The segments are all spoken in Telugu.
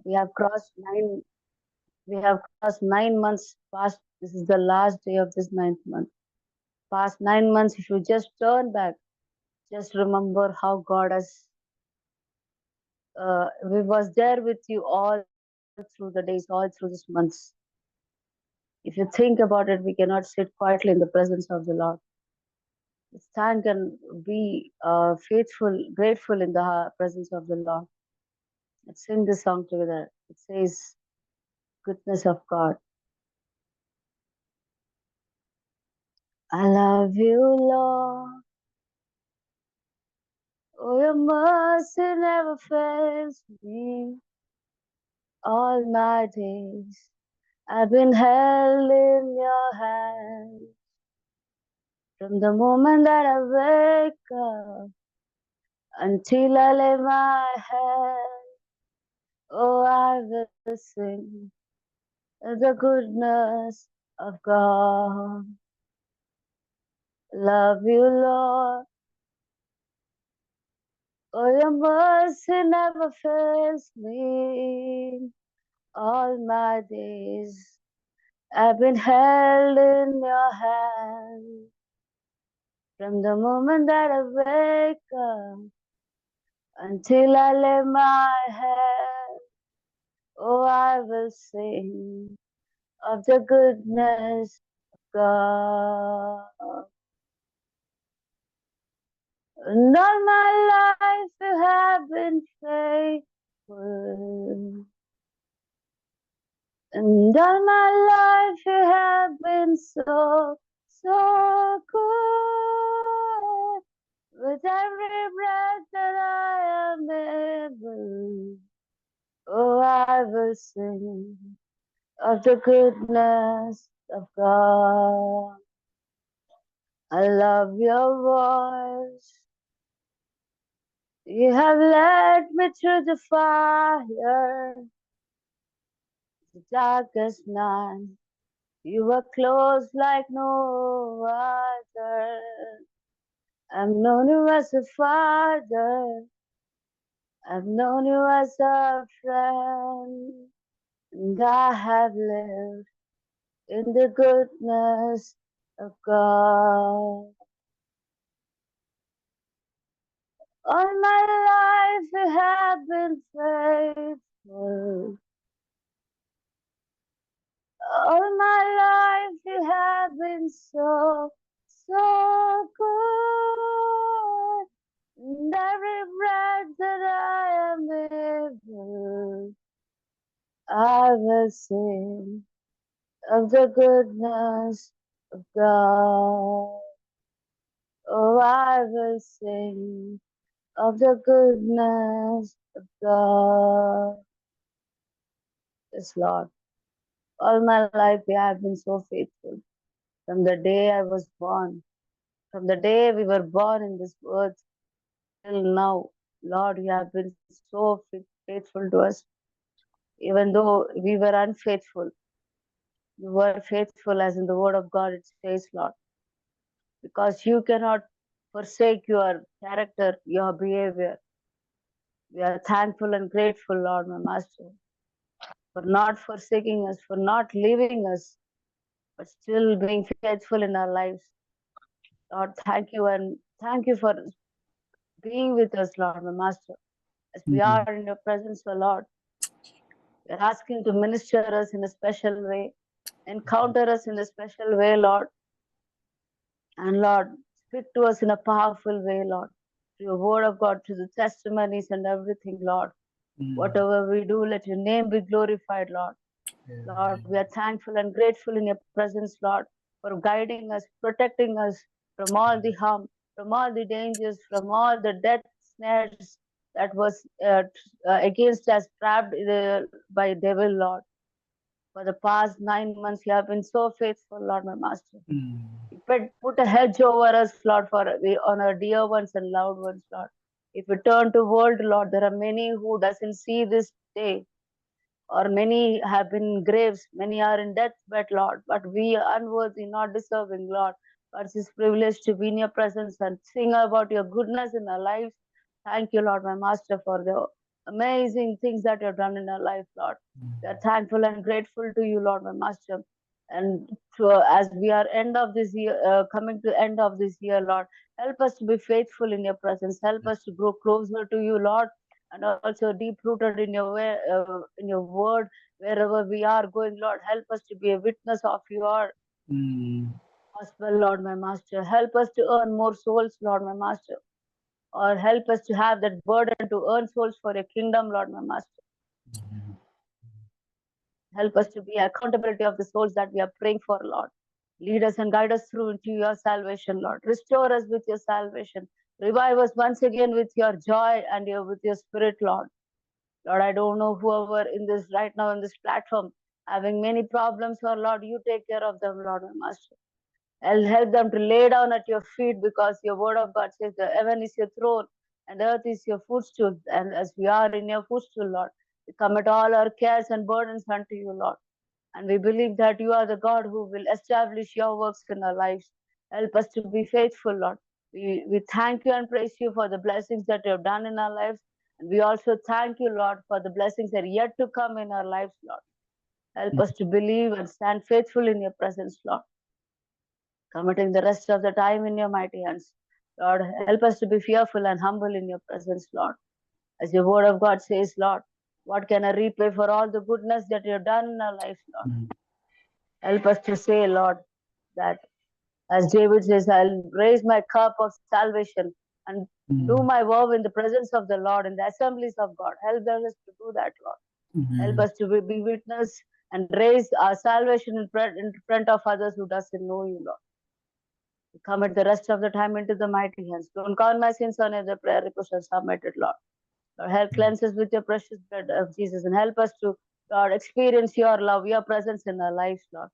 We have crossed 9 months past. This is the last day of this ninth month. Past 9 months, if you just turn back, just remember how God has we was there with you all through the days, all through these months. If you think about it, we cannot sit quietly in the presence of the Lord. Let's thank and be faithful, grateful in the presence of the Lord. Let's sing this song together. It says, "Goodness of God." I love you, Lord. Oh, your mercy never fails me. All my days I've been held in your hand. From the moment that I wake up until I lay my head, oh, I will sing the goodness of God. Love you, Lord. Oh, your mercy never fails me. All my days I've been held in your hand. From the moment that I wake up until I lay my head, oh, I will sing of the goodness of God. And all my life you have been faithful. And all my life you have been so, so good. With every breath that I am able, oh, I will sing of the goodness of God. I love your voice. You have led me through the fire, the darkest night. You were close like no other. I've known you as a father. I've known you as a friend. And I have lived in the goodness of God. All my life you have been faithful. All my life you have been so, so good. And every breath that I am able, I will sing of the goodness of God. Oh, I will sing of the goodness of God. Yes, Lord. All my life you have been so faithful. From the day I was born, from the day we were born in this earth till now, Lord, you have been so faithful to us. Even though we were unfaithful, you were faithful as in the word of God it says, Lord. Because you cannot forsake your character, your behavior. We are thankful and grateful, Lord, my Master, for not forsaking us, for not leaving us, but still being faithful in our lives. Lord, thank you and thank you for being with us, Lord, my Master. As we are in your presence, O Lord, we are asking to minister us in a special way, encounter us in a special way, Lord. And Lord, speak to us in a powerful way, Lord. Through your word of God, through the testimonies and everything, Lord. Whatever we do, let your name be glorified, Lord. Lord, we are thankful and grateful in your presence, Lord, for guiding us, protecting us from all the harm, from all the dangers, from all the death snares that was against us, trapped by devil, Lord. For the past 9 months, you have been so faithful, Lord, my Master. You put a hedge over us, Lord, on our dear ones and loved ones, Lord. If we turn to world, Lord, there are many who doesn't see this day, or many have been in graves, many are in deathbed, Lord. But we are unworthy, not deserving, Lord. But it's this privilege to be in your presence and sing about your goodness in our lives. Thank you, Lord, my Master, for the amazing things that you've done in our life, Lord. We are thankful and grateful to you, Lord, my Master. And as we are end of this year, coming to end of this year, Lord, help us to be faithful in your presence. Help us to grow closer to you, Lord, and also deep rooted in your way, in your word, wherever we are going, Lord. Help us to be a witness of your gospel, Lord, my Master. Help us to earn more souls, Lord, my Master. Or help us to have that burden to earn souls for your kingdom, Lord, my Master. Help us to be accountability of the souls that we are praying for, Lord. Lead us and guide us through into your salvation, Lord. Restore us with your salvation. Revive us once again with your joy and with your spirit, Lord. Lord, I don't know whoever in this right now in this platform having many problems, or Lord, you take care of them, Lord, my Master. I'll help them to lay down at your feet, because your word of God says the heaven is your throne and earth is your footstool. And as we are in your footstool, Lord, we commit all our cares and burdens unto you, Lord. And we believe that you are the God who will establish your works in our lives. Help us to be faithful, Lord. We thank you and praise you for the blessings that you have done in our lives. And we also thank you, Lord, for the blessings that are yet to come in our lives, Lord. Help us to believe and stand faithful in your presence, Lord. Committing the rest of the time in your mighty hands. Lord, help us to be fearful and humble in your presence, Lord. As your word of God says, Lord, what can I repay for all the goodness that you have done in our lives, Lord? Help us to say, Lord, that as David says, I'll raise my cup of salvation and do my vow in the presence of the Lord, in the assemblies of God. Help us to do that, Lord. Help us to be witness and raise our salvation in front of others who doesn't know you, Lord. We commit the rest of the time into the mighty hands. Don't count my sins on the prayer request and submitted, Lord. Lord, help cleanse us with your precious blood of Jesus, and help us to, Lord, experience your love, your presence in our lives, Lord.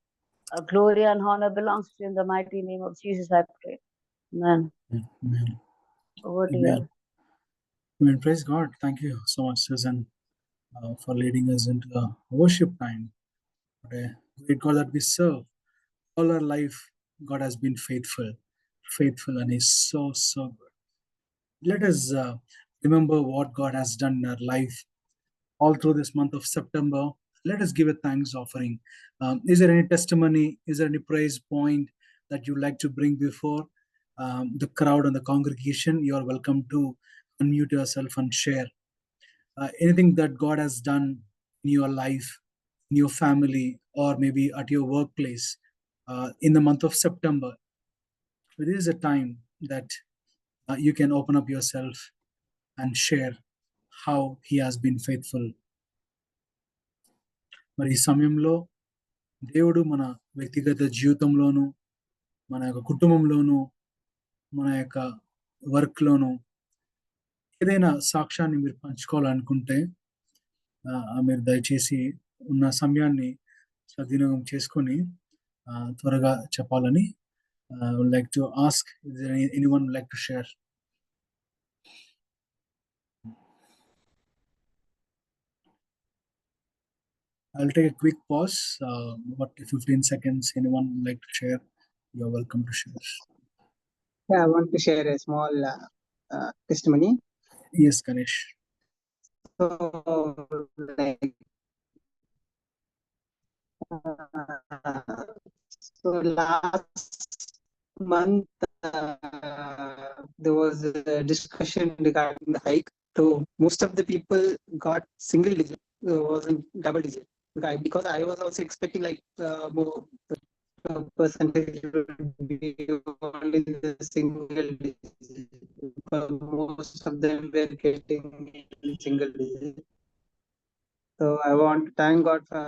Our glory and honor belongs to you. In the mighty name of Jesus, I pray. Amen. Amen. Over to you. Amen. Praise God. Thank you so much, Susan, for leading us into the worship time. What a great God that we serve. All our life, God has been faithful, and He's so good. Let us remember what God has done in our life all through this month of September. Let us give a thanks offering. Is there any testimony? Is there any praise point that you'd like to bring before the crowd and the congregation? You are welcome to unmute yourself and share. Anything that God has done in your life, in your family, or maybe at your workplace in the month of September. It is a time that you can open up yourself and share how He has been faithful. మరి ఈ సమయంలో దేవుడు మన వ్యక్తిగత జీవితంలోనూ, మన యొక్క కుటుంబంలోనూ, మన యొక్క వర్క్లోనూ ఏదైనా సాక్ష్యాన్ని మీరు పంచుకోవాలనుకుంటే మీరు దయచేసి ఉన్న సమయాన్ని సద్వినియోగం చేసుకొని త్వరగా చెప్పాలని would like to ask, is there anyone would like to share? I'll take a quick pause, about 15 seconds. Anyone would like to share? You're welcome to share. Yeah, I want to share a small testimony. Yes, Ganesh. So last month there was a discussion regarding the hike. So most of the people got single digit, wasn't double digit. Because I was also expecting like more percentage would be only the single digit. But most of them were getting single digit. So I want to thank God for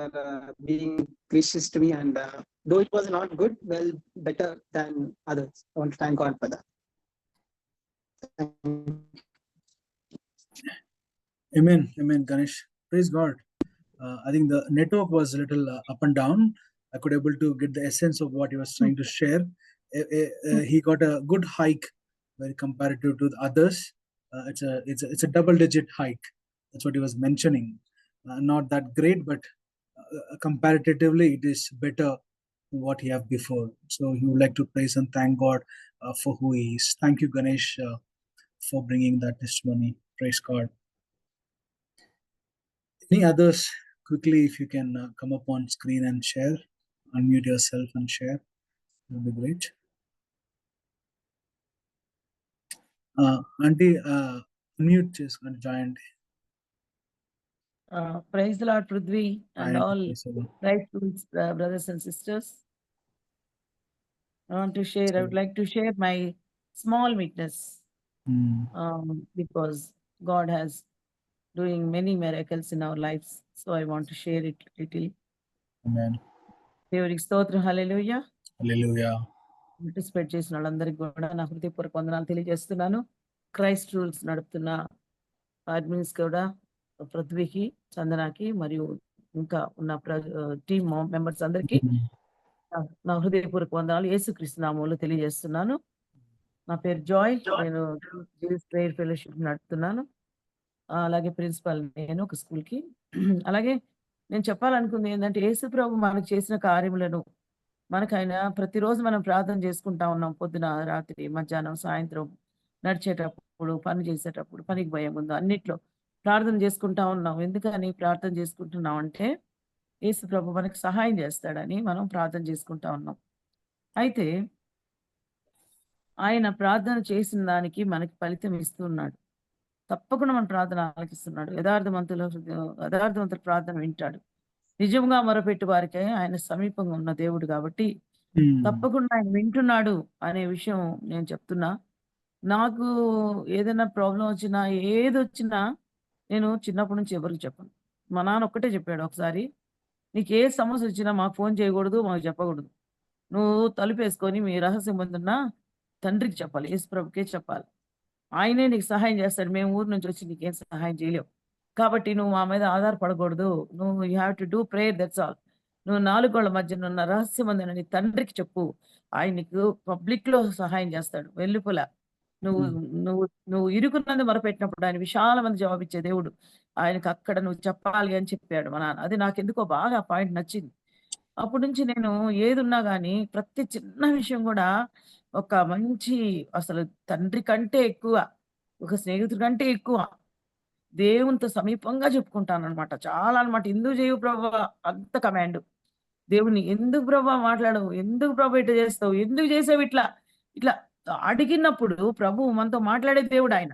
being gracious to me, and though it was not good, well, better than others. I want to thank God for that. Amen, Ganesh. Praise God. I think the network was a little up and down. I could able to get the essence of what he was trying to share. He got a good hike, very comparative to the others. It's a double-digit hike. That's what he was mentioning. Not that great, but comparatively, it is better than what he had before. So he would like to praise and thank God for who he is. Thank you, Ganesh, for bringing that testimony. Praise God. Any others, quickly, if you can come up on screen and share, unmute yourself and share, that would be great. Auntie, unmute చేసుకొని join. Praise the Lord, Prithvi, and Aye, all praise the Lord. right brothers and sisters. I want to share, I would like to share my small weakness, because God has doing many miracles in our lives. So I want to share it little. Amen. దేవునికి స్తోత్రం, హల్లెలూయా. Hallelujah. పార్టిసిపేట్ చేసిన వాళ్ళందరికీ కూడా నా హృదయపూర్వక వందనాలు తెలియజేస్తున్నాను. క్రైస్ట్ రూల్స్ నడుపుతున్న అడ్మిన్స్ కూడా పృథ్వీకి, చందనాకి మరియు ఇంకా ఉన్న టీమ్ మెంబర్స్ అందరికీ నా హృదయపూర్వక వందనాలు యేసుక్రీస్తు నామములో తెలియజేస్తున్నాను. నా పేరు జాయ్, నేను జీసస్ ప్రేయర్ ఫెలోషిప్ నడుపుతున్నాను. అలాగే ప్రిన్సిపల్ నేను ఒక స్కూల్కి. అలాగే నేను చెప్పాలనుకుంది ఏంటంటే, యేసు ప్రభు మనకు చేసిన కార్యములను మనకైనా ప్రతిరోజు మనం ప్రార్థన చేసుకుంటా ఉన్నాం. పొద్దున, రాత్రి, మధ్యాహ్నం, సాయంత్రం, నడిచేటప్పుడు, పని చేసేటప్పుడు, పనికి పోయే ముందు అన్నిట్లో ప్రార్థన చేసుకుంటా ఉన్నాం. ఎందుకని ప్రార్థన చేసుకుంటున్నాం అంటే, యేసు ప్రభు మనకు సహాయం చేస్తాడని మనం ప్రార్థన చేసుకుంటా ఉన్నాం. అయితే ఆయన ప్రార్థన చేసిన దానికి మనకి ఫలితం ఇస్తున్నాడు. తప్పకుండా మన ప్రార్థన ఆలకిస్తున్నాడు. యథార్థవంతుల ప్రార్థన వింటాడు. నిజంగా మొరపెట్టు వారికే ఆయన సమీపంగా ఉన్న దేవుడు కాబట్టి తప్పకుండా ఆయన వింటున్నాడు అనే విషయం నేను చెప్తున్నా. నాకు ఏదైనా ప్రాబ్లం వచ్చినా, ఏదొచ్చినా నేను చిన్నప్పటి నుంచి ఎవరికి చెప్పను. మా నాన్న ఒక్కటే చెప్పాడు ఒకసారి, నీకు ఏ సమస్య వచ్చినా మాకు ఫోన్ చేయకూడదు, మాకు చెప్పకూడదు. నువ్వు తలుపేసుకొని మీ రహస్యం పొందున్నా తండ్రికి చెప్పాలి, యేసు ప్రభుకే చెప్పాలి. ఆయనే నీకు సహాయం చేస్తాడు. మేము ఊరు నుంచి వచ్చి నీకేం సహాయం చేయలేవు. కాబట్టి నువ్వు మా మీద ఆధారపడకూడదు. నువ్వు you have to do prayer, that's all. నువ్వు 4 గోళ్ల మధ్యన ఉన్న రహస్యమందున నీ తండ్రికి చెప్పు. ఆయన నీకు పబ్లిక్‌లో సహాయం చేస్తాడు. వెల్లుపల నువ్వు నువ్వు నువ్వు ఇరుకున్నది మొరపెట్టినప్పుడు ఆయన విశాలమైన జవాబిచ్చే దేవుడు. ఆయనకు అక్కడ నువ్వు చెప్పాలి అని చెప్పాడు మా నాన్న. అది నాకెందుకో బాగా ఆ పాయింట్ నచ్చింది. అప్పటి నుంచి నేను ఏదున్నా గానీ ప్రతి చిన్న విషయం గూడా ఒక మంచి, అసలు తండ్రి కంటే ఎక్కువ, ఒక స్నేహితుడి కంటే ఎక్కువ దేవునితో సమీపంగా చెప్పుకుంటాననమాట. చాలా అన్నమాట. ఎందుకు చేయవు ప్రభువా అంత కమాండ్. దేవుడిని ఎందుకు ప్రభువా మాట్లాడవు? ఎందుకు ప్రభు ఇట్లా చేస్తావు? ఎందుకు చేసావు ఇట్లా? ఇట్లా అడిగినప్పుడు ప్రభువు మనతో మాట్లాడే దేవుడు ఆయన.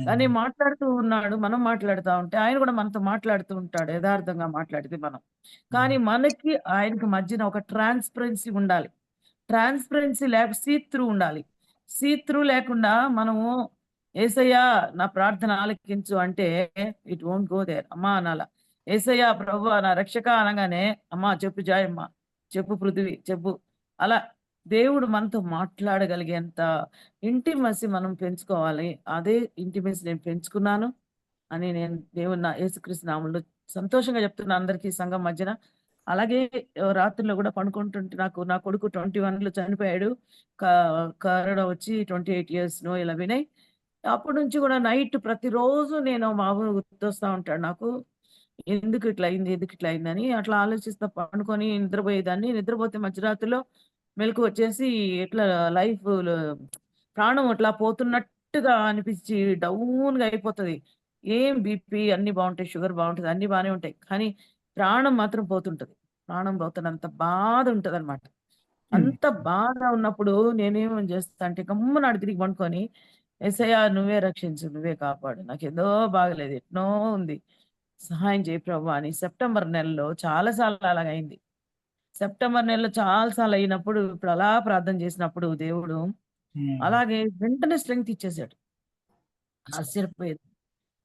కానీ మాట్లాడుతూ ఉన్నాడు. మనం మాట్లాడుతా ఉంటే ఆయన కూడా మనతో మాట్లాడుతూ ఉంటాడు. యథార్థంగా మాట్లాడితే మనం. కానీ మనకి ఆయనకి మధ్యన ఒక ట్రాన్స్‌పరెన్సీ ఉండాలి. ట్రాన్స్‌పరెన్సీ సీ త్రూ ఉండాలి. సీ త్రూ లేకుండా మనము యేసయ్యా నా ప్రార్థన ఆలకించు అంటే ఇట్ వోంట్ గో దేర్. అమ్మా అనాల. యేసయ్యా ప్రభువా నా రక్షక అనగానే, అమ్మా చెప్పు జాయమ్మ, చెప్పు పృథ్వీ, చెప్పు. అలా దేవుడు మనతో మాట్లాడగలిగేంత ఇంటిమసీ మనం పెంచుకోవాలి. అదే ఇంటిమసీ నేను పెంచుకున్నాను అని నేను దేవుని యేసుక్రీస్తు నామములో సంతోషంగా చెప్తున్నా అందరికీ సంఘం మధ్యన. అలాగే రాత్రిలో కూడా పడుకుంటుంటే నా కొడుకు 21లో చనిపోయాడు. కరోనా వచ్చి 28 ఇయర్స్‌నో ఇలా వినయ్. అప్పటి నుంచి కూడా నైట్ ప్రతిరోజు నేను మా ఊరు గుర్తొస్తా ఉంటాడు నాకు. ఎందుకు ఇట్లా అయింది? ఎందుకు ఇట్లా అయిందని అట్లా ఆలోచిస్తా పడుకొని నిద్రపోయేదాన్ని. నిద్రపోతే మధ్యరాత్రిలో మెలుకువొచ్చేసి ఇట్లా లైఫ్‌లో ప్రాణం అట్లా పోతున్నట్టుగా అనిపించి డౌన్‌గా అయిపోతది. ఏం బీపీ అన్నీ బావుంటాయి. షుగర్ బావుంటది. అన్నీ బానే ఉంటాయి. కానీ ప్రాణం మాత్రం పోతుంటది. ప్రాణం పోతున్నంత బాధ ఉంటదనమాట. అంత బాధ ఉన్నప్పుడు నేనేం చేస్తా అంటే గమ్మున ఆడ తిరిగి పండుకొని, యేసయ్యా నువ్వే రక్షించు, నువ్వే కాపాడు. నాకేదో బాగలేదు. ఎట్నో ఉంది. సహాయం చేయి ప్రభువా అని సెప్టెంబర్ నెలలో చాలా సార్లు అలాగయింది. సెప్టెంబర్ నెలలో చాలా సార్లు అయినప్పుడు, ఇప్పుడు అలా ప్రార్థన చేసినప్పుడు దేవుడు అలాగే వెంటనే స్ట్రెంగ్త్ ఇచ్చేసాడు. ఆశ్చర్యపోయేది.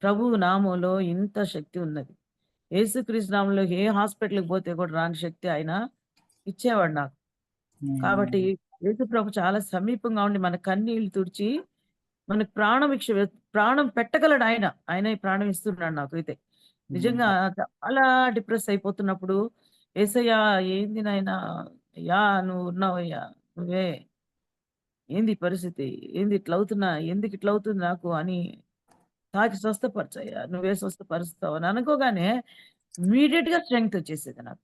ప్రభువు నామంలో ఇంత శక్తి ఉన్నది. యేసుక్రీస్తు నామంలో ఏ హాస్పిటల్‌కి పోతే కూడా రాని శక్తి ఆయన ఇచ్చేవాడు నాకు. కాబట్టి యేసు ప్రభు చాలా సమీపంగా ఉండి మన కన్నీళ్లు తుడిచి మనకు ప్రాణం పెట్టగలడు ఆయన. ఆయనే ప్రాణం ఇస్తున్నాడు నాకైతే. నిజంగా చాలా డిప్రెస్ అయిపోతున్నప్పుడు యేసయ్యా ఏంది నాయనా, అయ్యా నువ్వు ఉన్నావయ్యా, నువ్వే ఏంది ఈ పరిస్థితి? ఏంది ఇట్లా అవుతున్నా? ఎందుకు ఇట్లా అవుతుంది నాకు అని తాకి స్వస్థపరచయ్యా, నువ్వే స్వస్థపరుస్తావు అని అనుకోగానే ఇమ్మీడియేట్‌గా స్ట్రెంగ్త్ వచ్చేసేది నాకు.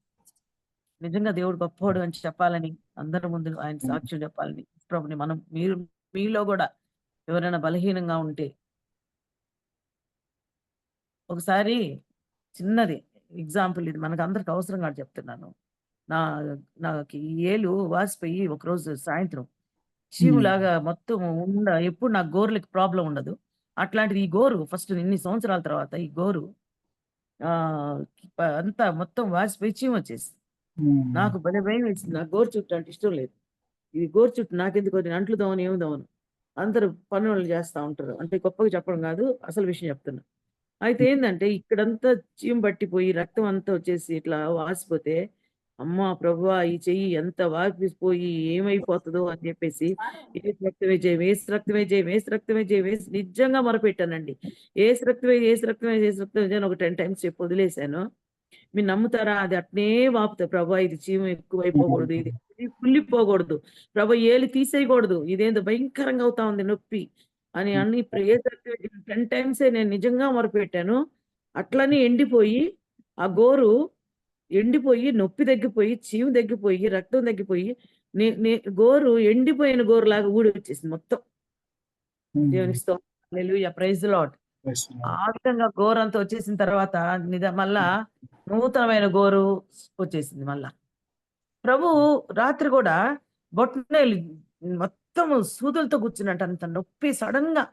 నిజంగా దేవుడు గొప్పోడు అని చెప్పాలని, అందరి ముందు ఆయన సాక్ష్యం చెప్పాలని ప్రభుని మీలో గూడా ఎవరైనా బలహీనంగా ఉంటే, ఒకసారి చిన్నది ఎగ్జాంపుల్, ఇది మనకు అందరికి అవసరం కాదు చెప్తున్నాను. నా నాకు ఈ ఏలు వాసిపోయి ఒకరోజు సాయంత్రం చీములాగా మొత్తం ఎప్పుడు నాకు గోర్లకి ప్రాబ్లం ఉండదు. అట్లాంటిది ఈ గోరు ఫస్ట్ ఇన్ని సంవత్సరాల తర్వాత ఈ గోరు అంతా మొత్తం వాసిపోయి చీమొచ్చేసింది. నాకు భలే భయమేసింది. నాకు గోరు చుట్టూ అంటే ఇష్టం లేదు. ఇది గోరు చుట్టూ నాకెందుకో నేను అంట్లు దోమని ఏమి దోమను. అందరూ పనులు చేస్తా ఉంటారు. అంటే గొప్పగా చెప్పడం కాదు, అసలు విషయం చెప్తున్నా. అయితే ఏందంటే ఇక్కడంతా చీమ పట్టిపోయి రక్తం అంతా వచ్చేసి ఇట్లా వాసిపోతే, అమ్మా ప్రభువా! ఈ చెయ్యి ఎంత వాసిపోయి ఏమైపోతదో అని చెప్పేసి ఏసు రక్తమే జయం, ఏసు రక్తమే జయం, ఏసు రక్తమే జయం, ఏసు నిజంగా మొరపెట్టానండి. ఏసు రక్తమే, ఏసు రక్తమే, ఏసు రక్తమే జయం అని ఒక 10 టైమ్స్ చెప్పి వదిలేశాను. మీరు నమ్ముతారా? అది అట్నే వాపుతాయి. ప్రభా ఇది చీమ ఎక్కువైపోకూడదు, ఇది కుళ్ళిపోకూడదు, ప్రభా ఏలు తీసేయకూడదు, ఇదేందో భయంకరంగా అవుతా ఉంది నొప్పి అని అన్ని ఏసు రక్తమే జయం 10 టైమ్సే నేను నిజంగా మొరపెట్టాను. అట్లనే ఎండిపోయి ఆ గోరు ఎండిపోయి, నొప్పి తగ్గిపోయి, చీమ తగ్గిపోయి, రక్తం తగ్గిపోయి, గోరు ఎండిపోయిన గోరులాగా ఊడి వచ్చేసింది మొత్తం. దేవునికి స్తోత్రం. హల్లెలూయా, ప్రైజ్ ది లార్డ్. ఆ విధంగా గోరంతా వచ్చేసిన తర్వాత మళ్ళా నూతనమైన గోరు వచ్చేసింది మళ్ళా. ప్రభు రాత్రి కూడా బొట్టనేలు మొత్తం సూదులతో కూర్చున్నట్టు అంత నొప్పి సడన్ గా.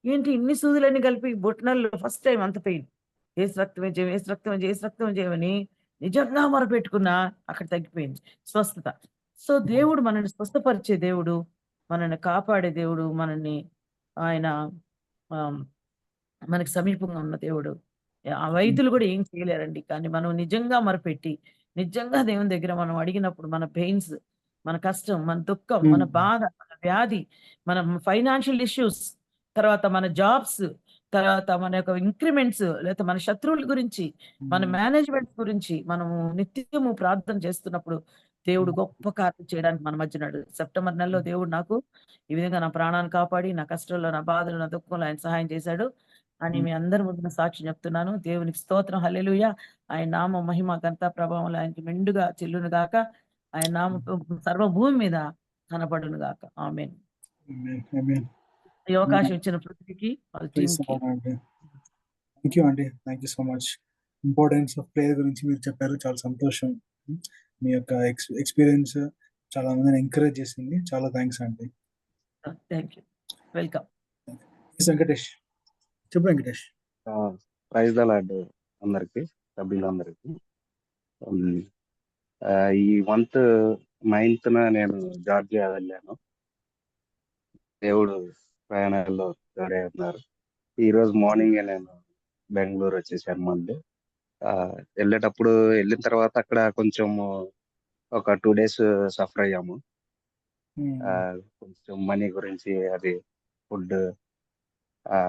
ఏంటి ఇన్ని సూదులన్నీ కలిపి బొట్టనల్లో ఫస్ట్ టైం అంత పెయిన్. ఏసు రక్తమే జయం, ఏసు రక్తమే జయం, ఏసు రక్తమే జయమని నిజంగా మొరపెట్టుకున్నా అక్కడ తగ్గిపోయింది స్వస్థత. సో దేవుడు మనల్ని స్వస్థపరిచే దేవుడు, మనల్ని కాపాడే దేవుడు, మనల్ని ఆయన మనకి సమీపంగా ఉన్న దేవుడు. ఆ వైద్యులు కూడా ఏం చేయలేరండి. కానీ మనం నిజంగా మొరపెట్టి, నిజంగా దేవుని దగ్గర మనం అడిగినప్పుడు మన పెయిన్స్, మన కష్టం, మన దుఃఖం, మన బాధ, మన వ్యాధి, మన ఫైనాన్షియల్ ఇష్యూస్, తర్వాత మన జాబ్స్, తర్వాత మన యొక్క ఇంక్రిమెంట్స్, లేకపోతే మన శత్రువుల గురించి, మన మేనేజ్మెంట్ గురించి మనము నిత్యము ప్రార్థన చేస్తున్నప్పుడు దేవుడు గొప్ప కార్యం చేయడానికి మన మధ్య ఉన్నాడు. సెప్టెంబర్ నెలలో దేవుడు నాకు ఈ విధంగా నా ప్రాణాన్ని కాపాడి, నా కష్టంలో, నా బాధలు, నా దుఃఖంలో ఆయన సహాయం చేశాడు అని మీ అందరి ముందున సాక్షి చెప్తున్నాను. దేవునికి స్తోత్రం, హల్లెలూయా. ఆయన నామ మహిమ ఘనత ప్రభావం ఆయనకి మెండుగా చెల్లును గాక. ఆయన నామ సర్వ భూమి మీద కనపడును గాక. ఆమేన్. ఈ అవకాశం ఇచ్చిన పృథ్వీకి, వాళ్ళ టీంకి థ్యాంక్ యూ అండి. Thank you so much. Importance of prayer గురించి మీరు చెప్పారు, చాలా సంతోషం. మీ యొక్క ఎక్స్పీరియన్స్ చాలా మందిని ఎంకరేజ్ చేసింది. చాలా థ్యాంక్స్ అండి. Thank you, welcome. వెంకటేష్ చెప్పు. వెంకటేష్, ప్రైజ్ ద లార్డ్ అందరికి, సభ్యులందరికీ. ఈ మంత్ 9th నేను జార్జియా వెళ్ళాను. దేవుడు ప్రయాణాల్లో తోడే ఉన్నారు. ఈ రోజు మార్నింగ్ నేను బెంగళూరు వచ్చేసాను. మళ్ళీ వెళ్ళేటప్పుడు వెళ్ళిన తర్వాత అక్కడ కొంచెం ఒక 2 days సఫర్ అయ్యాము. కొంచెం మనీ గురించి, అది ఫుడ్,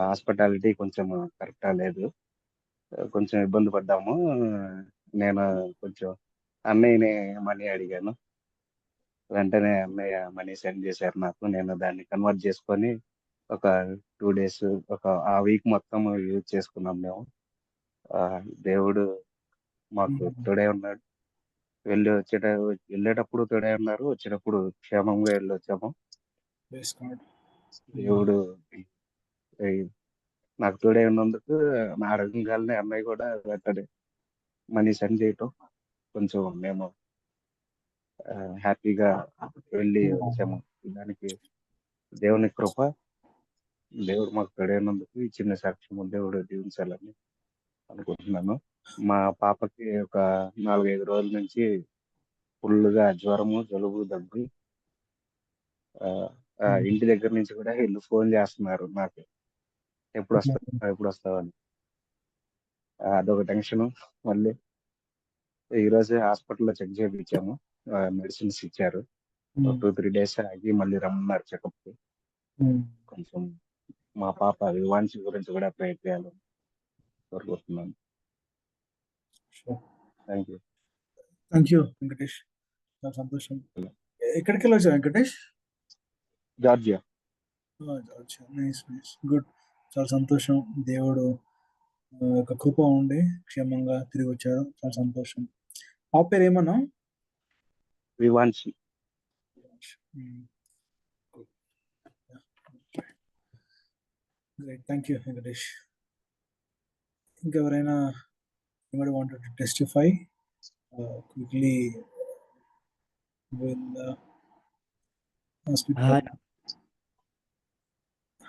హాస్పిటాలిటీ కొంచెం కరెక్టా లేదు, కొంచెం ఇబ్బంది పడ్డాము. నేను కొంచెం అన్నయ్యని మనీ అడిగాను. వెంటనే అన్నయ్య మనీ సెండ్ చేశారు నాకు. నేను దాన్ని కన్వర్ట్ చేసుకొని ఒక 2 days, ఆ వీక్ మొత్తం యూజ్ చేసుకున్నాం మేము. దేవుడు మాకు తోడే ఉన్నాడు. వెళ్ళేటప్పుడు తోడే ఉన్నారు, వచ్చేటప్పుడు క్షేమంగా వెళ్ళి వచ్చాము. దేవుడు నాకు తోడే ఉన్నందుకు నా అడగంగానే అన్నయ్య కూడా వెంటనే మనీ సెండ్ చేయటం, కొంచెం మేము హ్యాపీగా వెళ్ళి వచ్చాము. దానికి దేవుని కృప, దేవుడు మాకు తోడే ఉన్నందుకు ఈ చిన్న సాక్ష్యం దేవుడు దీవించాలని అనుకుంటున్నాను. మా పాపకి ఒక 4-5 రోజుల నుంచి ఫుల్గా జ్వరము, జలుబు, దగ్గు. ఇంటి దగ్గర నుంచి కూడా వీళ్ళు ఫోన్ చేస్తున్నారు నాకు, ఎప్పుడు వస్తావు అని. అదొక టెన్షన్. మళ్ళీ ఈరోజు హాస్పిటల్లో చెక్ చేయించాము, మెడిసిన్స్ ఇచ్చారు. 2-3 days ఆగి మళ్ళీ రమ్మన్నారు చెకప్. కొంచెం మా పాప వివాన్స్ గురించి కూడా ప్రే చేయాలని కోరుకుంటున్నాను. థ్యాంక్ యూ వెంకటేష్, చాలా సంతోషం. ఎక్కడికి వెళ్ళొచ్చా Venkatesh? Georgia. Nice nice, good. చాలా సంతోషం. దేవుడు ఒక కృప ఉండి క్షేమంగా తిరిగి వచ్చారు. చాలా సంతోషం. ఆ పేరు ఏమన్నా? Vivanshi. Great, thank you Venkatesh. ఇంకెవరైనా Anybody wanted to testify? Quickly, we'll ask you.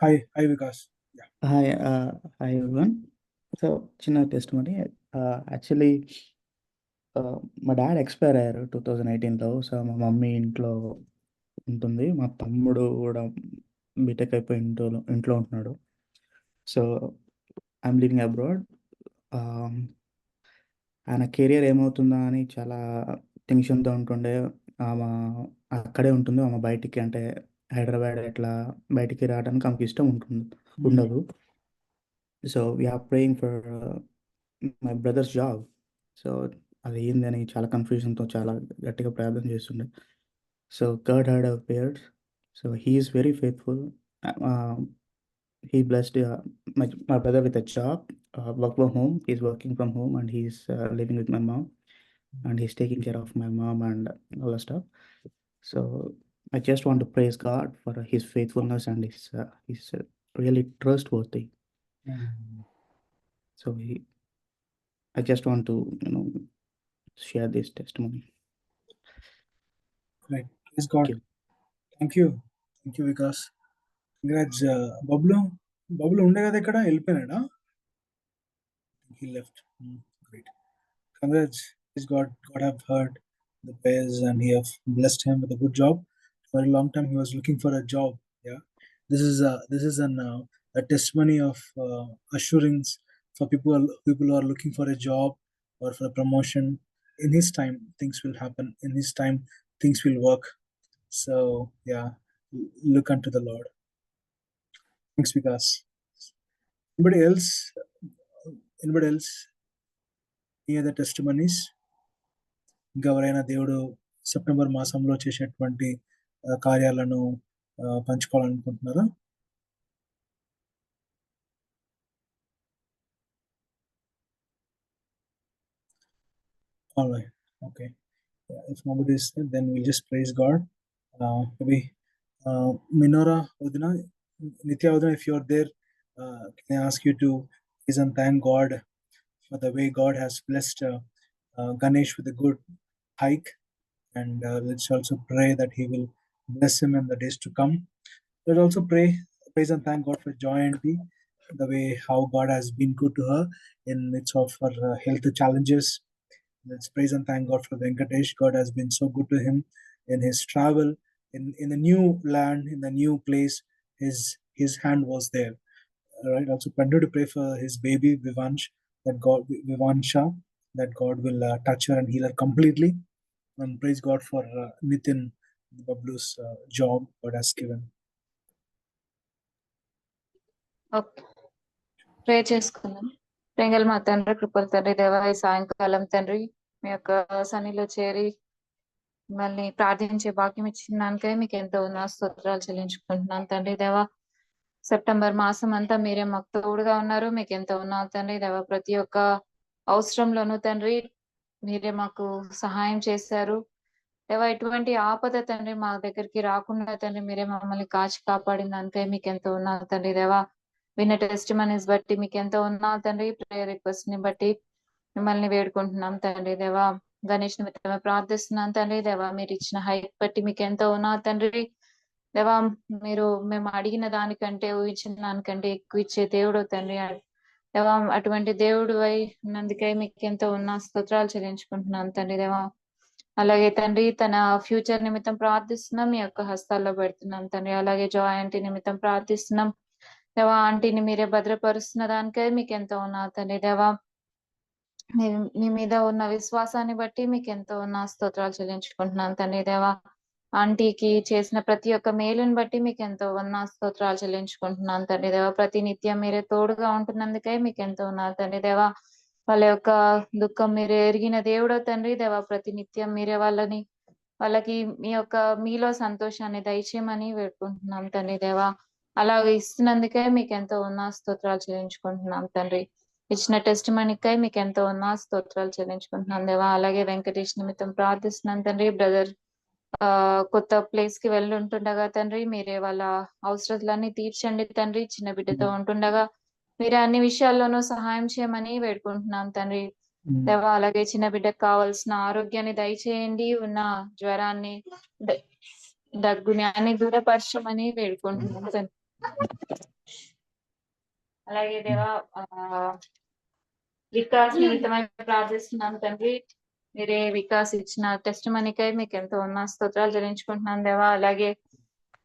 Hi, Hi, Vikas. Yeah. hi everyone. So, చిన్న టెస్టిమనీ. యాక్చువల్లీ మా డాడ్ ఎక్స్పైర్ అయ్యారు 2018లో. సో మా మమ్మీ ఇంట్లో ఉంటుంది. మా తమ్ముడు కూడా బీటెక్ అయిపోయి ఇంట్లో ఉంటున్నాడు. So I'm living abroad. ఆయన కెరియర్ ఏమవుతుందా అని చాలా టెన్షన్తో ఉంటుండే. ఆమె అక్కడే ఉంటుంది. ఆమె బయటికి అంటే హైదరాబాద్ ఎట్లా బయటికి రావడానికి ఆమెకి ఇష్టం ఉండదు. So we are praying for my brother's job. So అది ఏందని చాలా కన్ఫ్యూజన్తో చాలా గట్టిగా ప్రార్థన చేస్తుండే. So God heard our prayers. So he is very faithful. He blessed my brother with a job, work from home. He's working from home and he's living with my mom, and he's taking care of my mom and all the stuff. So I just want to praise God for his faithfulness, and he's really trustworthy. So I just want to share this testimony. Right. Praise God. Thank you. Thank you, Vikas. Congrats. Bablu ఉండే కదా ఇక్కడ, వెళ్ళిపోయినాడా? He left. Great. Congrats. Praise God. God have heard the prayers and he have blessed him with a good job. For a long time he was looking for a job. Yeah. This is a testimony of assurance for people who are looking for a job or for a promotion. In his time things will happen. In his time things will work. So yeah, look unto the Lord. Thanks, Vikas. Anybody else? Any other testimonies? ఇంకెవరైనా దేవుడు సెప్టెంబర్ మాసంలో చేసేటువంటి కార్యాలను పంచుకోవాలనుకుంటున్నారా? All right. Okay. Yeah, if nobody is there, then we'll just praise God. Maybe Minora Udina, Nitya Udina, if you're there, can I ask you to praise and thank God for the way God has blessed Ganesh with a good hike, and let's also pray that he will bless him in the days to come. Let's also praise and thank God for Joy Aunty, the way how God has been good to her in midst of her health challenges. Let's praise and thank God for Venkatesh. God has been so good to him in his travel, in the new land, in the new place. His hand was there. All right. Also continue to pray for his baby Vivansha, that God will touch her and heal her completely. And praise God for Nitin Bablu's job God has given. Okay, pray చేసుకుందాం. ప్రేంగల్ మా తండ్రి, కృపల తండ్రి, దేవా ఈ సాయంకాలం తండ్రి మీ యొక్క సన్నిలో చేరి మిమ్మల్ని ప్రార్థించే భాగ్యం ఇచ్చిన దానికై మీకు ఎంతో స్తోత్రాలు చెల్లించుకుంటున్నాను తండ్రి. దేవా సెప్టెంబర్ మాసం అంతా మీరే మాకు తోడుగా ఉన్నారు. మీకు ఎంతో తండ్రి. దేవా ప్రతి ఒక్క అవసరంలోనూ తండ్రి మీరే మాకు సహాయం చేశారు. దేవా ఎటువంటి ఆపద తండ్రి మా దగ్గరికి రాకుండా తండ్రి మీరే మమ్మల్ని కాచి కాపాడిన దానికై మీకు ఎంతో తండ్రి. దేవా విన్న టెస్టిమనీస్ బట్టి మీకు ఎంతో తండ్రి. ప్రేయర్ రిక్వెస్ట్ ని బట్టి మిమ్మల్ని వేడుకుంటున్నాం తండ్రి. దేవా గణేష్ నిమిత్తమే ప్రార్థిస్తున్నాం తండ్రి. దేవా మీరు ఇచ్చిన హైక్ బట్టి మీకు ఎంతో తండ్రి. దేవా మీరు మేము అడిగిన దానికంటే ఊహించిన దానికంటే ఎక్కువ ఇచ్చే దేవుడు తండ్రి. దేవా అటువంటి దేవుడు అయి ఉన్నందుకై మీకు ఎంతో స్తోత్రాలు చెల్లించుకుంటున్నాం తండ్రి. దేవా అలాగే తండ్రి తన ఫ్యూచర్ నిమిత్తం ప్రార్థిస్తున్నాం, మీ యొక్క హస్తాల్లో పెడుతున్నాం తండ్రి. అలాగే జాయ్ ఆంటీ నిమిత్తం ప్రార్థిస్తున్నాం. దేవా ఆంటీని మీరే భద్రపరుస్తున్న దానికై మీకు ఎంతో తండ్రి. దేవా మీ మీద ఉన్న విశ్వాసాన్ని బట్టి మీకు ఎంతో స్తోత్రాలు చెల్లించుకుంటున్నాను తండ్రి. దేవా ఆంటీకి చేసిన ప్రతి ఒక్క మేలుని బట్టి మీకు ఎంతో స్తోత్రాలు చెల్లించుకుంటున్నాను తండ్రి. దేవా ప్రతి నిత్యం మీరే తోడుగా ఉంటున్నందుకై మీకు ఎంతో తండ్రి. దేవా వాళ్ళ యొక్క దుఃఖం మీరు ఎరిగిన దేవుడో తండ్రి. దేవా ప్రతి నిత్యం మీరే వాళ్ళకి మీ యొక్క మీలో సంతోషాన్ని దయచేయమని వేడుకుంటున్నాం తండ్రి. దేవా అలాగే ఇస్తున్నందుకే మీకు ఎంతో స్తోత్రాలు చెల్లించుకుంటున్నాం తండ్రి. ఇచ్చిన టెస్ట్ మనీకై మీకు ఎంతో స్తోత్రాలు చెల్లించుకుంటున్నాం దేవా. అలాగే వెంకటేష్ నిమిత్తం ప్రార్థిస్తున్నాం తండ్రి. బ్రదర్ కొత్త ప్లేస్ కి వెళ్ళి ఉంటుండగా తండ్రి మీరే వాళ్ళ అవసరాలన్నీ తీర్చండి తండ్రి. చిన్న బిడ్డతో ఉంటుండగా మీరే అన్ని విషయాల్లోనూ సహాయం చేయమని వేడుకుంటున్నాం తండ్రి. దేవా అలాగే చిన్న బిడ్డకు కావాల్సిన ఆరోగ్యాన్ని దయచేయండి, ఉన్న జ్వరాన్ని దగ్గుని అన్ని దూరపరచమని వేడుకుంటున్నాను తండ్రి. అలాగే దేవా వికాస్ నిమిత్తమై ప్రార్థిస్తున్నాను తండ్రి. మీరే వికాస్ ఇచ్చిన టెస్ట్ మనీకై మీకు ఎంతో ఉన్న స్తోత్రాలు చెల్లించుకుంటున్నాను దేవా. అలాగే